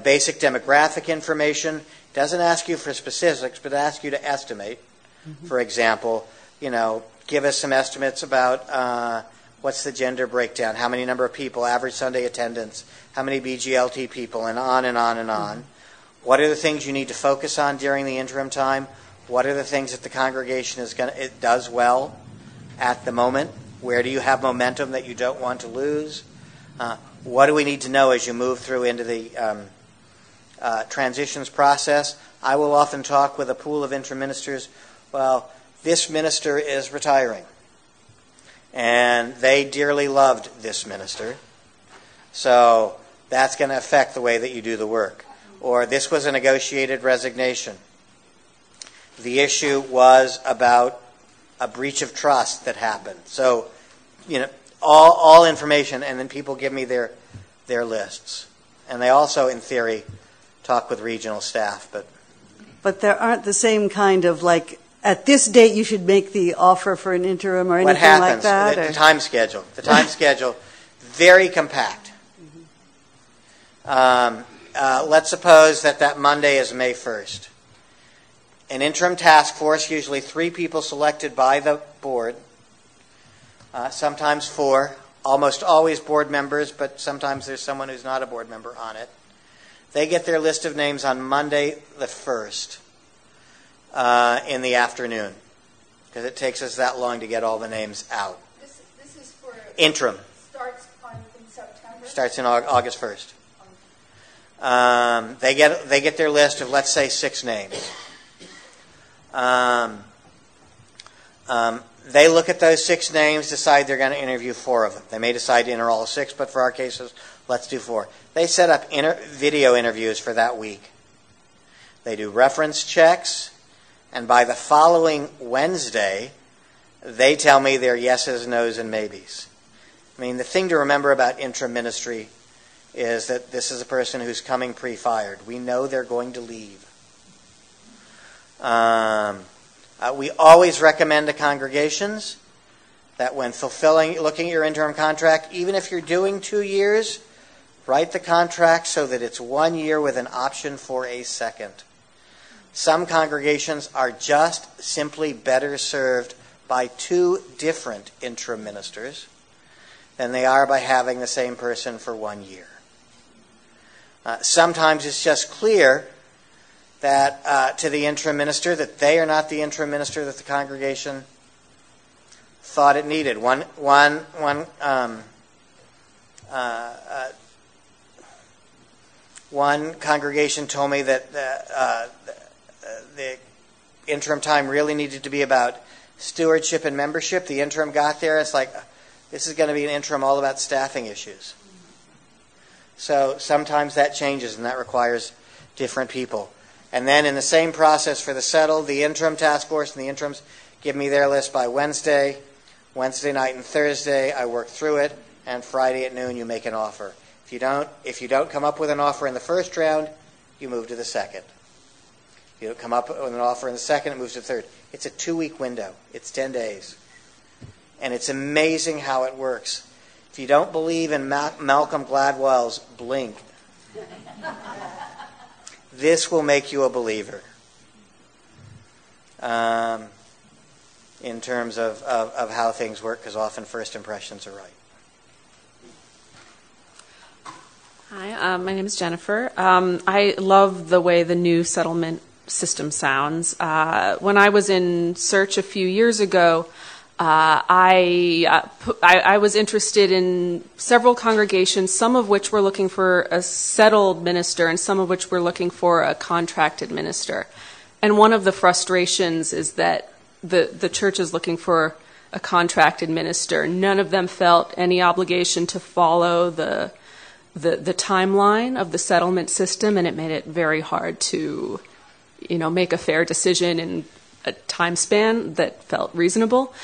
basic demographic information. It doesn't ask you for specifics, but it asks you to estimate. Mm-hmm. For example, give us some estimates about what's the gender breakdown, how many number of people, average Sunday attendance, how many BGLT people, and on and on and on. Mm-hmm. What are the things you need to focus on during the interim time? What are the things that the congregation it does well at the moment? Where do you have momentum that you don't want to lose? What do we need to know as you move through into the transitions process? I will often talk with a pool of interim ministers. Well, this minister is retiring, and they dearly loved this minister, so that's going to affect the way that you do the work. Or this was a negotiated resignation. The issue was about a breach of trust that happened. So, all information, and then people give me their lists. And they also, in theory, talk with regional staff. But there aren't the same kind of, at this date you should make the offer for an interim or anything like that? What happens, the time schedule. The time schedule, very compact. Let's suppose that Monday is May 1st. An interim task force, usually 3 people selected by the board, sometimes 4, almost always board members, but sometimes there's someone who's not a board member on it. They get their list of names on Monday the 1st in the afternoon, because it takes us that long to get all the names out. This is for Interim. Starts in September. Starts in August 1st. They get their list of, let's say, 6 names. They look at those 6 names, decide they're going to interview 4 of them. They may decide to enter all 6, but for our cases, let's do 4. They set up video interviews for that week. They do reference checks, and by the following Wednesday, they tell me their yeses, nos, and maybes. I mean, the thing to remember about interim ministry is that this is a person who's coming pre-fired. We know they're going to leave. We always recommend to congregations that when looking at your interim contract, even if you're doing 2 years, write the contract so that it's 1 year with an option for a second. Some congregations are just simply better served by 2 different interim ministers than they are by having the same person for 1 year. Sometimes it's just clear that to the interim minister that they are not the interim minister that the congregation thought it needed. One congregation told me that the interim time really needed to be about stewardship and membership. The interim got there, it's like, this is going to be an interim all about staffing issues. So sometimes that changes, and that requires different people. And then in the same process for the settled, the interim task force and the interims give me their list by Wednesday night and Thursday. I work through it, and Friday at noon you make an offer. If you don't come up with an offer in the first round, you move to the second. If you don't come up with an offer in the second, it moves to the third. It's a 2-week window. It's 10 days. And it's amazing how it works. If you don't believe in Malcolm Gladwell's blink, this will make you a believer in terms of how things work, because often first impressions are right. Hi, my name is Jennifer. I love the way the new settlement system sounds. When I was in search a few years ago, I was interested in several congregations, some of which were looking for a settled minister and some of which were looking for a contracted minister. And one of the frustrations is that the church is looking for a contracted minister. None of them felt any obligation to follow the timeline of the settlement system, and it made it very hard to, make a fair decision in a time span that felt reasonable.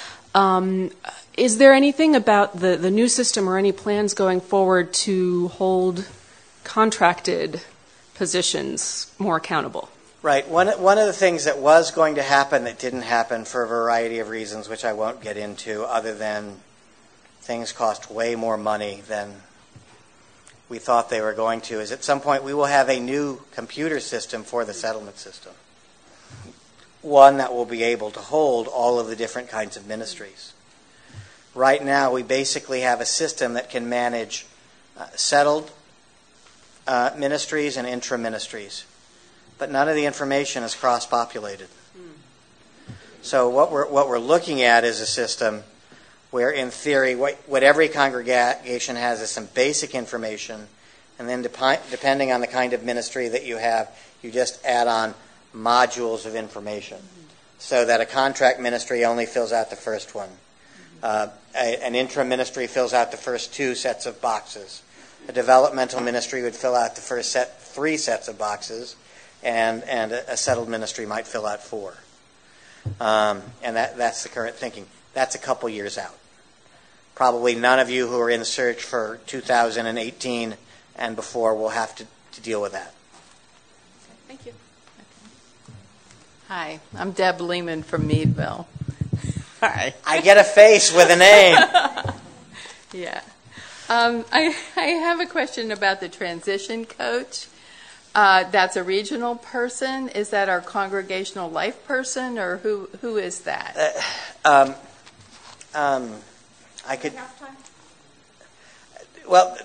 Is there anything about the new system or any plans going forward to hold contracted positions more accountable? Right. One of the things that was going to happen that didn't happen for a variety of reasons, which I won't get into, other than things cost way more money than we thought they were going to, is at some point we will have a new computer system for the settlement system. One that will be able to hold all of the different kinds of ministries. Right now, we basically have a system that can manage settled ministries and interim ministries, but none of the information is cross-populated. So what we're looking at is a system where, in theory, what every congregation has is some basic information, and then depending on the kind of ministry that you have, you just add on modules of information, so that a contract ministry only fills out the first one. An interim ministry fills out the first 2 sets of boxes. A developmental ministry would fill out the first 3 sets of boxes, and a settled ministry might fill out 4. And that's the current thinking. That's a couple years out. Probably none of you who are in search for 2018 and before will have to deal with that. Thank you. Hi, I'm Deb Lehman from Meadville. Hi. I get a face with a name. Yeah. I have a question about the transition coach. That's a regional person. Is that our congregational life person, or who is that? I could. Well,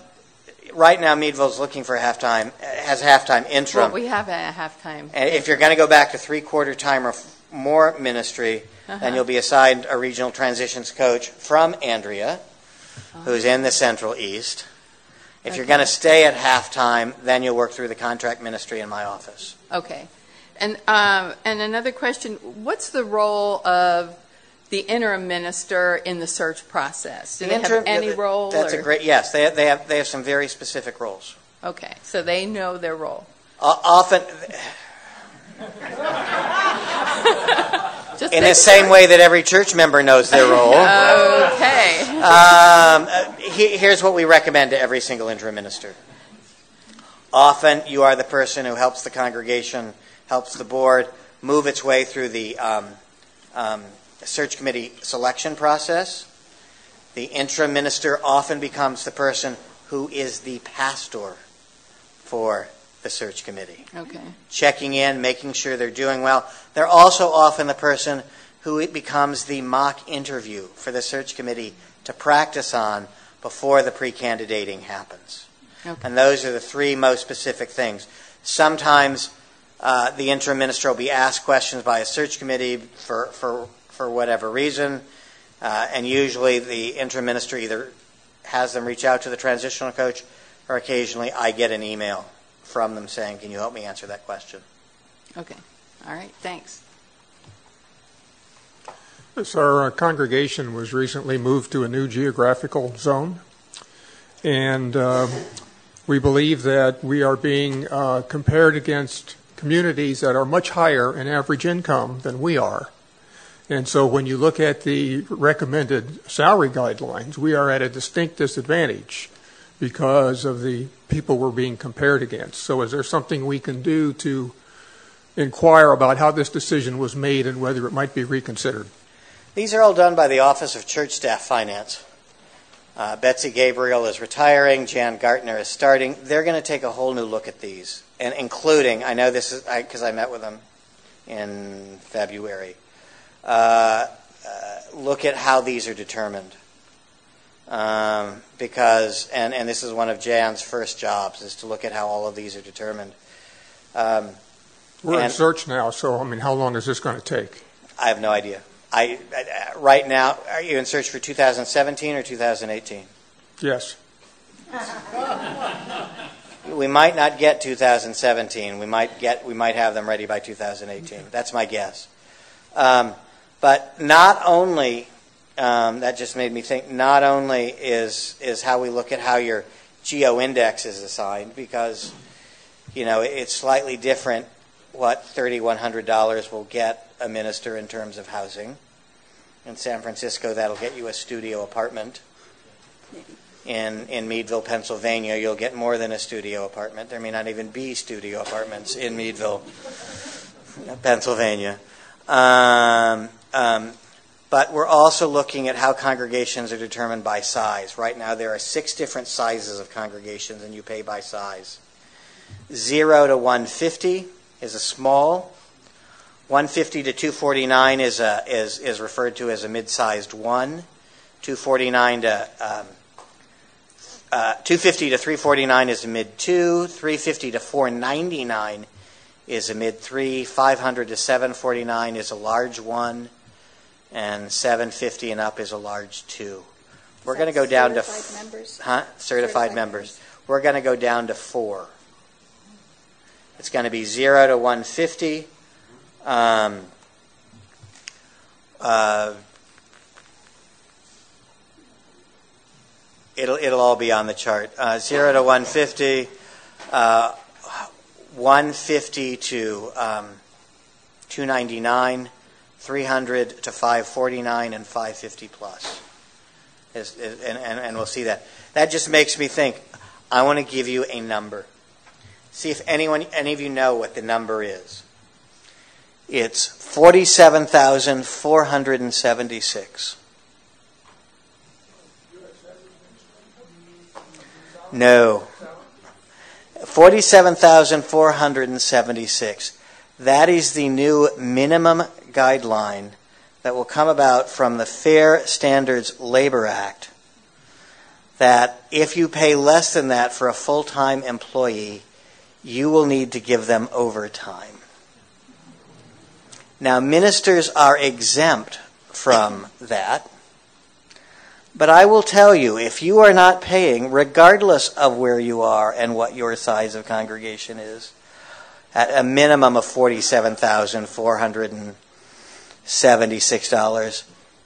right now Meadville's looking for has halftime interim. Well, we have a halftime. And if you're going to go back to 3/4 time or more ministry, then you'll be assigned a regional transitions coach from Andrea, who's in the Central East. If you're going to stay at halftime, then you'll work through the contract ministry in my office. Okay. And another question, what's the role of the interim minister in the search process? Do they have any role? That's yes, they have some very specific roles. Okay, so they know their role. Often, Just in the same way that every church member knows their role. Okay. Here's what we recommend to every single interim minister. Often you are the person who helps the congregation, helps the board move its way through the search committee selection process. The interim minister often becomes the person who is the pastor for the search committee. Okay. Checking in, making sure they're doing well. They're also often the person who becomes the mock interview for the search committee to practice on before the pre-candidating happens. Okay. And those are the three most specific things. Sometimes the interim minister will be asked questions by a search committee for whatever reason, and usually the interim minister either has them reach out to the transitional coach, or occasionally I get an email from them saying, can you help me answer that question? Okay. All right. Thanks. Yes, our congregation was recently moved to a new geographical zone, and we believe that we are being compared against communities that are much higher in average income than we are. And so when you look at the recommended salary guidelines, we are at a distinct disadvantage because of the people we're being compared against. So is there something we can do to inquire about how this decision was made and whether it might be reconsidered? These are all done by the Office of Church Staff Finance. Betsy Gabriel is retiring. Jan Gartner is starting. They're going to take a whole new look at these, and including, I know this is because I met with them in February, look at how these are determined. Because, and this is one of Jan's first jobs, is to look at how all of these are determined. We're in search now, so I mean, how long is this going to take? I have no idea. Right now, are you in search for 2017 or 2018? Yes. We might not get 2017. We might have them ready by 2018. That's my guess. But not only, that just made me think, not only is how we look at how your GEO index is assigned, because, it's slightly different what $3,100 will get a minister in terms of housing. In San Francisco, that'll get you a studio apartment. In Meadville, Pennsylvania, you'll get more than a studio apartment. There may not even be studio apartments in Meadville, Pennsylvania. But we're also looking at how congregations are determined by size. Right now, there are 6 different sizes of congregations, and you pay by size. 0 to 150 is a small. 150 to 249 is referred to as a mid-sized one. 250 to 349 is a mid 2. 350 to 499 is a mid 3. 500 to 749 is a large 1, and 750 and up is a large 2. We're going to go down to certified members. We're going to go down to 4. It's going to be 0 to 150. It'll all be on the chart. 0 to 150, 150 to 299, 300 to 549, and 550 plus. And we'll see that. That just makes me think. I want to give you a number. See if any of you know what the number is. It's 47,476. No. 47,476. That is the new minimum guideline that will come about from the Fair Standards Labor Act that if you pay less than that for a full-time employee, you will need to give them overtime. Now, ministers are exempt from that, but I will tell you, if you are not paying, regardless of where you are and what your size of congregation is, at a minimum of $47,476,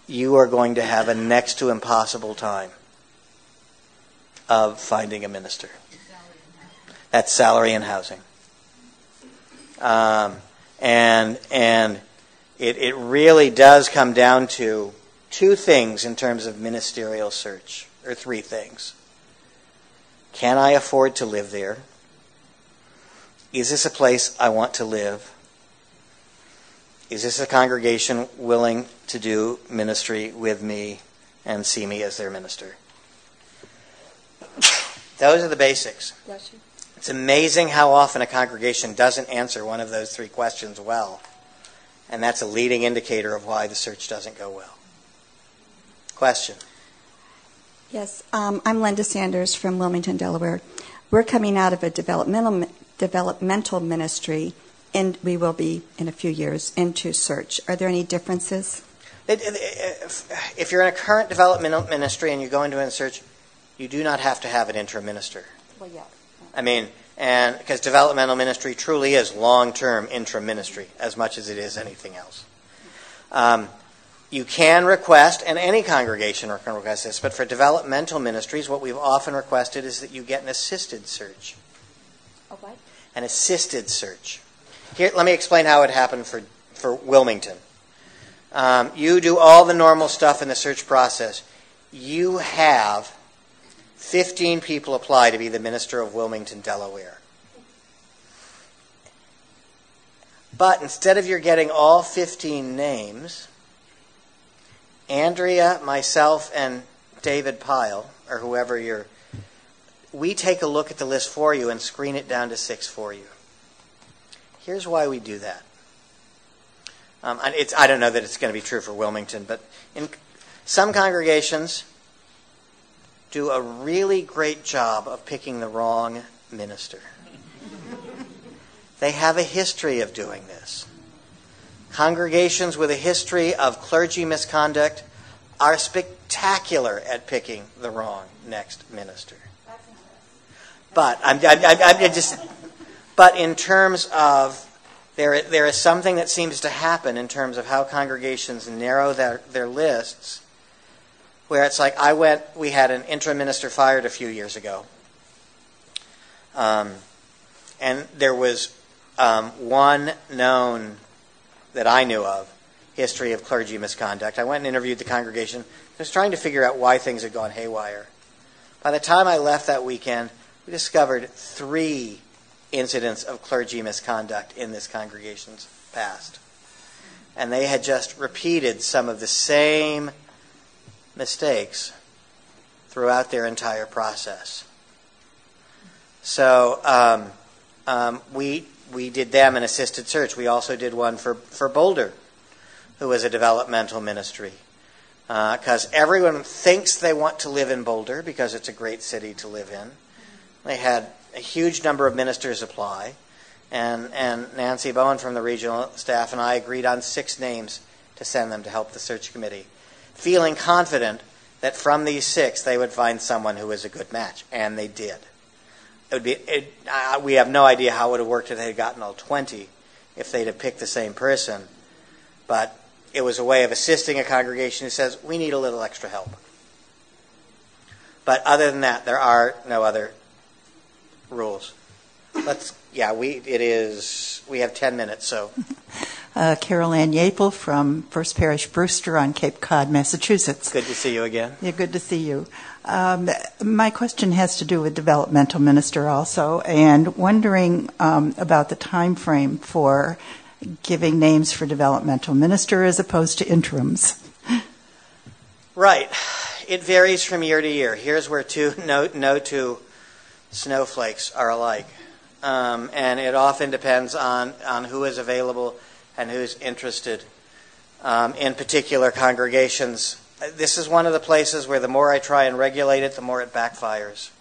you are going to have a next to impossible time of finding a minister. That's salary and housing. And it really does come down to two things in terms of ministerial search, or three things. Can I afford to live there? Is this a place I want to live? Is this a congregation willing to do ministry with me and see me as their minister? Those are the basics. It's amazing how often a congregation doesn't answer one of those three questions well. And that's a leading indicator of why the search doesn't go well. Question? Yes, I'm Linda Sanders from Wilmington, Delaware. We're coming out of a developmental ministry, and we will be, in a few years, into search. Are there any differences? If you're in a current developmental ministry and you go into a search, you do not have to have an interim minister. Well, yeah. I mean, and because developmental ministry truly is long-term interim ministry as much as it is anything else. You can request, and any congregation can request this, but for developmental ministries, what we've often requested is that you get an assisted search. Okay. An assisted search. Here, let me explain how it happened for Wilmington. You do all the normal stuff in the search process. You have 15 people apply to be the minister of Wilmington, Delaware. But instead of your getting all 15 names, Andrea, myself, and David Pyle, or whoever we take a look at the list for you and screen it down to 6 for you. Here's why we do that. I don't know that it's going to be true for Wilmington, but in some congregations do a really great job of picking the wrong minister. They have a history of doing this. Congregations with a history of clergy misconduct are spectacular at picking the wrong next minister. But but in terms of there is something that seems to happen in terms of how congregations narrow their lists, where it's like we had an interim minister fired a few years ago, and there was one known that I knew of history of clergy misconduct. I went and interviewed the congregation. I was trying to figure out why things had gone haywire. By the time I left that weekend, we discovered 3 incidents of clergy misconduct in this congregation's past. And they had just repeated some of the same mistakes throughout their entire process. So we did them an assisted search. We also did one for Boulder, who was a developmental ministry. Because everyone thinks they want to live in Boulder because it's a great city to live in. They had a huge number of ministers apply. And Nancy Bowen from the regional staff and I agreed on 6 names to send them to help the search committee, feeling confident that from these 6 they would find someone who was a good match. And they did. We have no idea how it would have worked if they had gotten all 20, if they'd have picked the same person. But it was a way of assisting a congregation who says, we need a little extra help. But other than that, there are no other rules. We have 10 minutes, so. Carol Ann Yapel from First Parish Brewster on Cape Cod, Massachusetts. Good to see you again. Yeah, good to see you. My question has to do with developmental minister also, and wondering about the time frame for giving names for developmental minister as opposed to interims. Right. It varies from year to year. Here's where no two snowflakes are alike. And it often depends on who is available and who's interested. In particular congregations, this is one of the places where the more I try and regulate it, the more it backfires.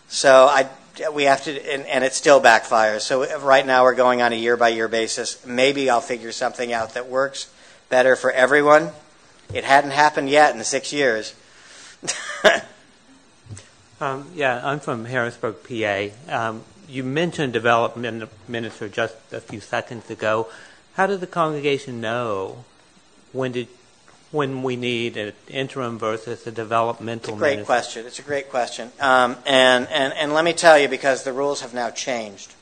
So we have to, and it still backfires. So right now we're going on a year-by-year basis. Maybe I'll figure something out that works better for everyone. It hadn't happened yet in 6 years. Yeah, I'm from Harrisburg, PA. You mentioned development minister just a few seconds ago. How did the congregation know when we need an interim versus a developmental minister? Great question. It's a great question. And let me tell you, because the rules have now changed,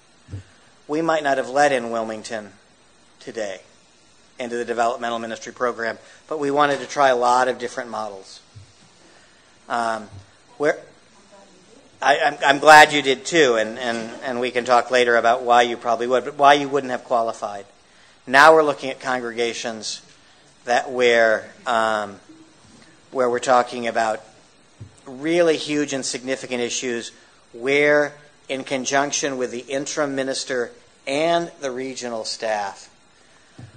we might not have let in Wilmington today into the developmental ministry program, but we wanted to try a lot of different models. I'm glad you did too, and we can talk later about why you probably would, but why you wouldn't have qualified. Now we're looking at congregations that where we're talking about really huge and significant issues, where in conjunction with the interim minister and the regional staff,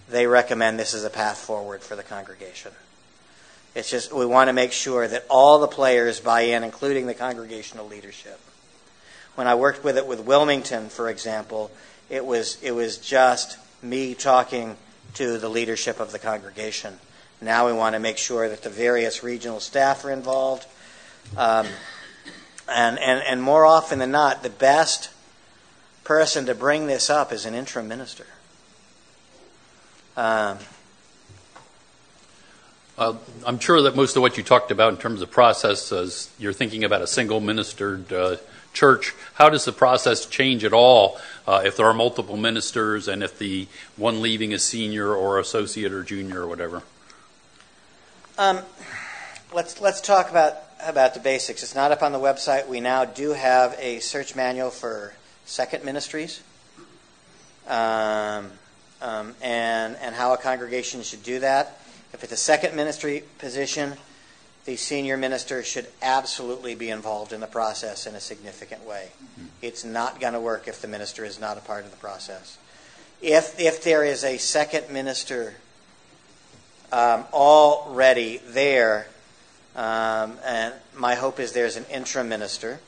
they recommend this as a path forward for the congregation. It's just we want to make sure that all the players buy in, including the congregational leadership. When I worked with it with Wilmington, for example, it was just me talking to the leadership of the congregation. Now we want to make sure that the various regional staff are involved. And more often than not, the best person to bring this up is an interim minister. I'm sure that most of what you talked about in terms of process, as you're thinking about a single ministered church, how does the process change at all if there are multiple ministers and if the one leaving is senior or associate or junior or whatever? Let's talk about the basics. It's not up on the website. We now do have a search manual for second ministries, and how a congregation should do that. If it's a second ministry position, the senior minister should absolutely be involved in the process in a significant way. It's not going to work if the minister is not a part of the process. If there is a second minister already there, and my hope is there's an interim minister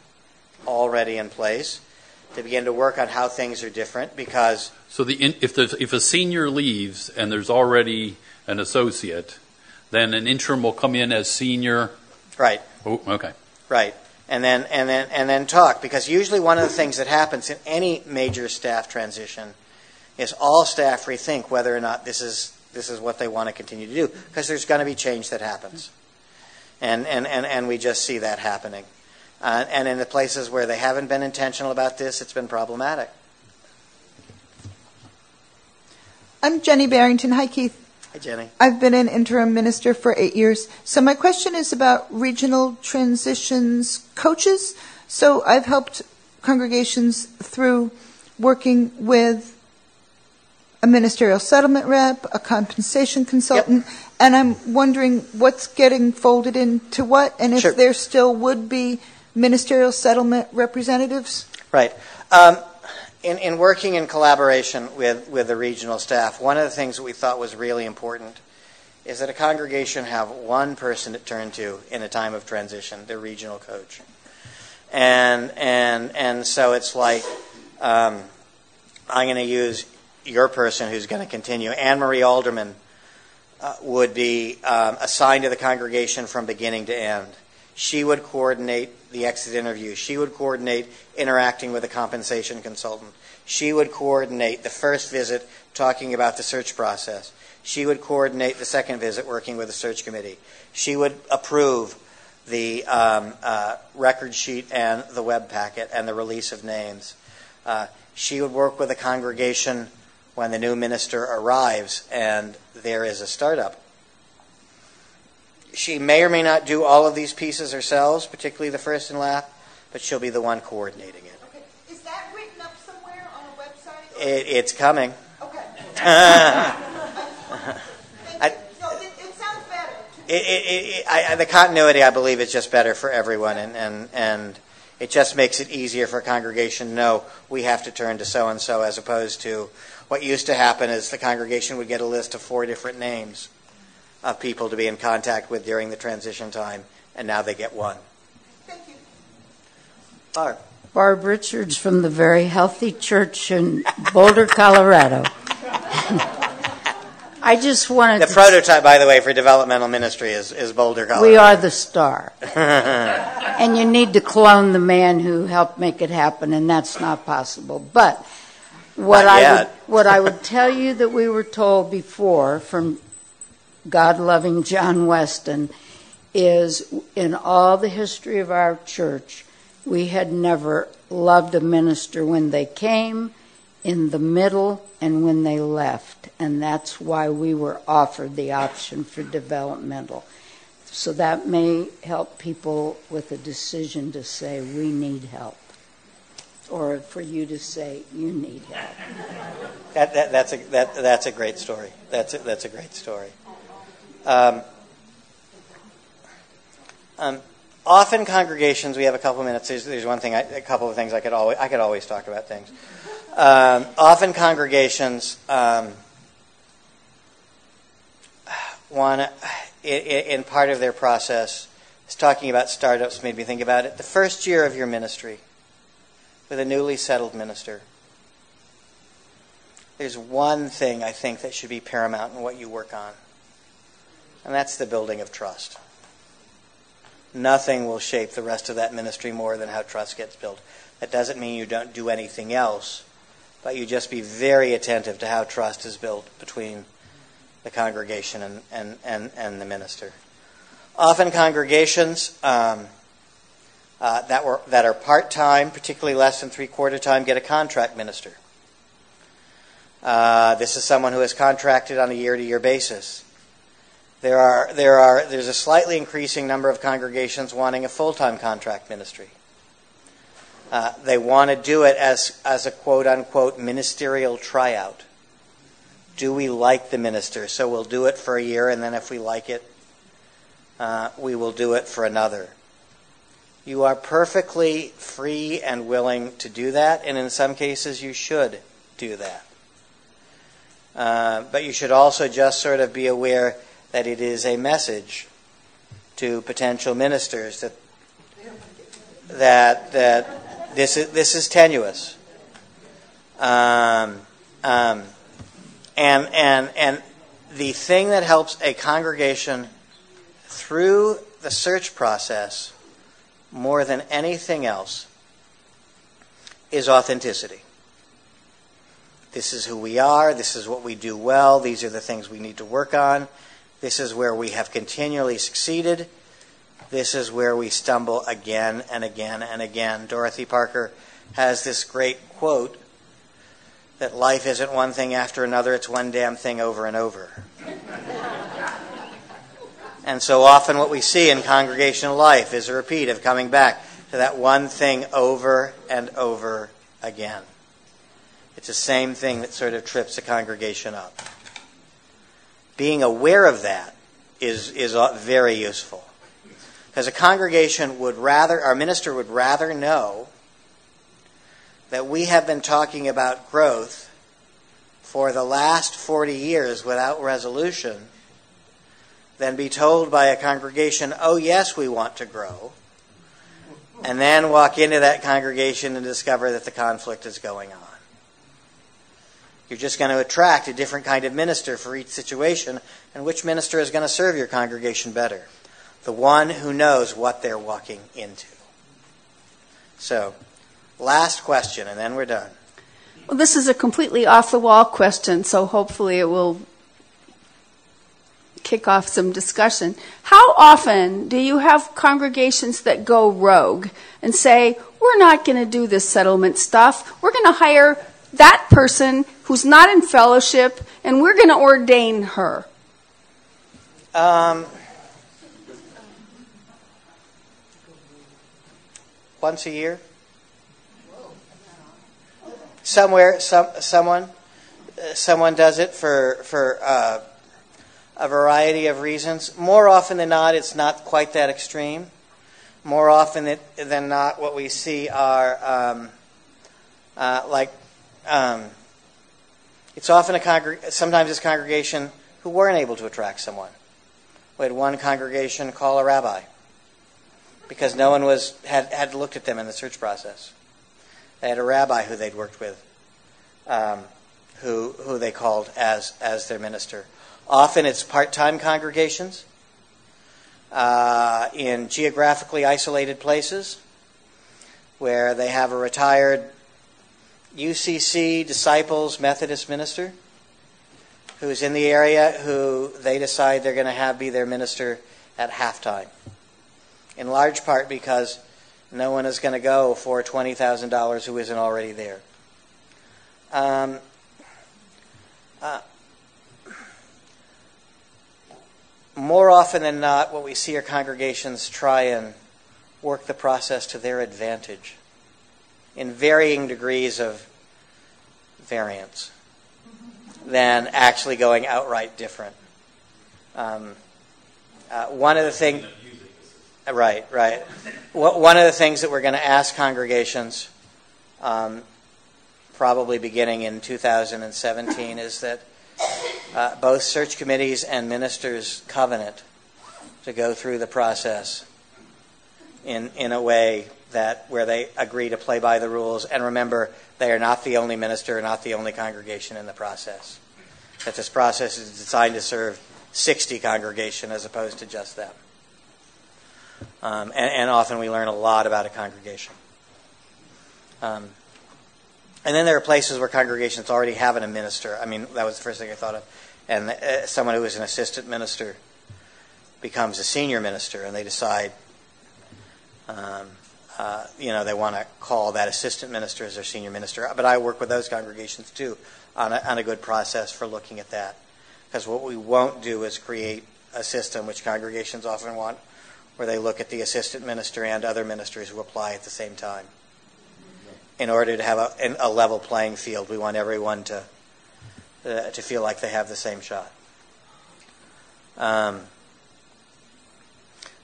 already in place to begin to work on how things are different, because so if a senior leaves and there's already an associate, then an interim will come in as senior. Right. Oh, okay. Right. And then talk, because usually one of the things that happens in any major staff transition is all staff rethink whether or not this is what they want to continue to do, because there's going to be change that happens, and we just see that happening, and in the places where they haven't been intentional about this, it's been problematic. I'm Jenny Barrington. Hi, Keith. Hi, Jenny. I've been an interim minister for 8 years. So my question is about regional transitions coaches. So I've helped congregations through working with a ministerial settlement rep, a compensation consultant, yep. And I'm wondering what's getting folded into what, and if there still would be ministerial settlement representatives? Right. In working in collaboration with the regional staff, one of the things that we thought was really important is that a congregation have one person to turn to in a time of transition, their regional coach. And so it's like, I'm going to use your person who's going to continue. Anne-Marie Alderman would be assigned to the congregation from beginning to end. She would coordinate the exit interview. She would coordinate interacting with a compensation consultant. She would coordinate the first visit talking about the search process. She would coordinate the second visit working with the search committee. She would approve the record sheet and the web packet and the release of names. She would work with the congregation when the new minister arrives and there is a startup. She may or may not do all of these pieces herself, particularly the first and last, but she'll be the one coordinating it. Okay. Is that written up somewhere on a website? It's coming. Okay. It sounds better. The continuity, I believe, is just better for everyone, and it just makes it easier for a congregation to know we have to turn to so-and-so, as opposed to what used to happen is the congregation would get a list of 4 different names of people to be in contact with during the transition time, and now they get one. Thank you. Barb. Barb Richards from the Very Healthy Church in Boulder, Colorado. I just wanted The prototype, by the way, for developmental ministry is Boulder, Colorado. We are the star. And you need to clone the man who helped make it happen, and that's not possible. But what I would tell you that we were told before from God-loving John Weston is in all the history of our church, we had never loved a minister when they came, in the middle, and when they left. And that's why we were offered the option for developmental. So that may help people with a decision to say, we need help. Or for you to say, you need help. That's a great story. That's a great story. Often congregations, we have a couple minutes. There's one thing, a couple of things I could always talk about things. Often congregations want to, in part of their process, is talking about startups made me think about it. The first year of your ministry with a newly settled minister, there's one thing I think that should be paramount in what you work on, and that's the building of trust. Nothing will shape the rest of that ministry more than how trust gets built. That doesn't mean you don't do anything else, but you just be very attentive to how trust is built between the congregation and the minister. Often congregations that are part-time, particularly less than three-quarter time, get a contract minister. This is someone who is contracted on a year-to-year basis. There's a slightly increasing number of congregations wanting a full-time contract ministry. They want to do it as a quote-unquote ministerial tryout. Do we like the minister? So we'll do it for a year, and then if we like it, we will do it for another. You are perfectly free and willing to do that, and in some cases you should do that. But you should also just sort of be aware that it is a message to potential ministers that this is tenuous, and the thing that helps a congregation through the search process more than anything else is authenticity. This is who we are. This is what we do well. These are the things we need to work on. This is where we have continually succeeded. This is where we stumble again and again and again. Dorothy Parker has this great quote that life isn't one thing after another, it's one damn thing over and over. And so often what we see in congregational life is a repeat of coming back to that one thing over and over again. It's the same thing that sort of trips a congregation up. Being aware of that is very useful. Because a congregation our minister would rather know that we have been talking about growth for the last 40 years without resolution than be told by a congregation, oh yes, we want to grow, and then walk into that congregation and discover that the conflict is going on. You're just going to attract a different kind of minister for each situation, and which minister is going to serve your congregation better? The one who knows what they're walking into. So, last question, and then we're done. Well, this is a completely off-the-wall question, so hopefully it will kick off some discussion. How often do you have congregations that go rogue and say, we're not going to do this settlement stuff, we're going to hire that person who's not in fellowship, and we're going to ordain her? Once a year? Somewhere, someone does it for a variety of reasons. More often than not, it's not quite that extreme. More often than not, what we see are it's often sometimes it's a congregation who weren't able to attract someone. We had one congregation call a rabbi because no one had looked at them in the search process. They had a rabbi who they'd worked with, who they called as their minister. Often it's part-time congregations in geographically isolated places where they have a retired UCC Disciples Methodist minister who's in the area who they decide they're going to have be their minister at halftime. In large part because no one is going to go for $20,000 who isn't already there. More often than not, what we see are congregations try and work the process to their advantage in varying degrees of variance than actually going outright different. One of the things, right. One of the things that we're going to ask congregations, probably beginning in 2017, is that both search committees and ministers covenant to go through the process in a way where they agree to play by the rules. And remember, they are not the only minister, not the only congregation in the process. That this process is designed to serve 60 congregation as opposed to just them. And often we learn a lot about a congregation. And then there are places where congregations already have a minister. I mean, that was the first thing I thought of. And someone who is an assistant minister becomes a senior minister, and they decide, they want to call that assistant minister as their senior minister. But I work with those congregations too on a good process for looking at that. Because what we won't do is create a system, which congregations often want, where they look at the assistant minister and other ministers who apply at the same time. In order to have a level playing field, we want everyone to feel like they have the same shot.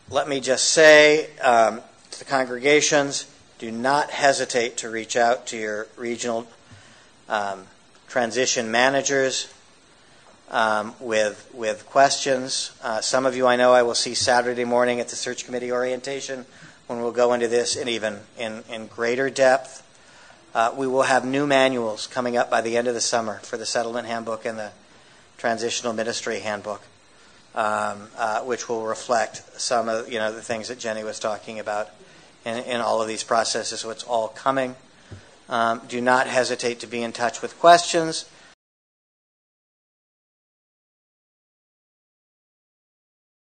Let me just say to the congregations, do not hesitate to reach out to your regional transition managers with questions. Some of you I know I will see Saturday morning at the search committee orientation when we'll go into this in greater depth. We will have new manuals coming up by the end of the summer for the settlement handbook and the transitional ministry handbook, which will reflect some of the things that Jenny was talking about in all of these processes. So it's all coming. Do not hesitate to be in touch with questions.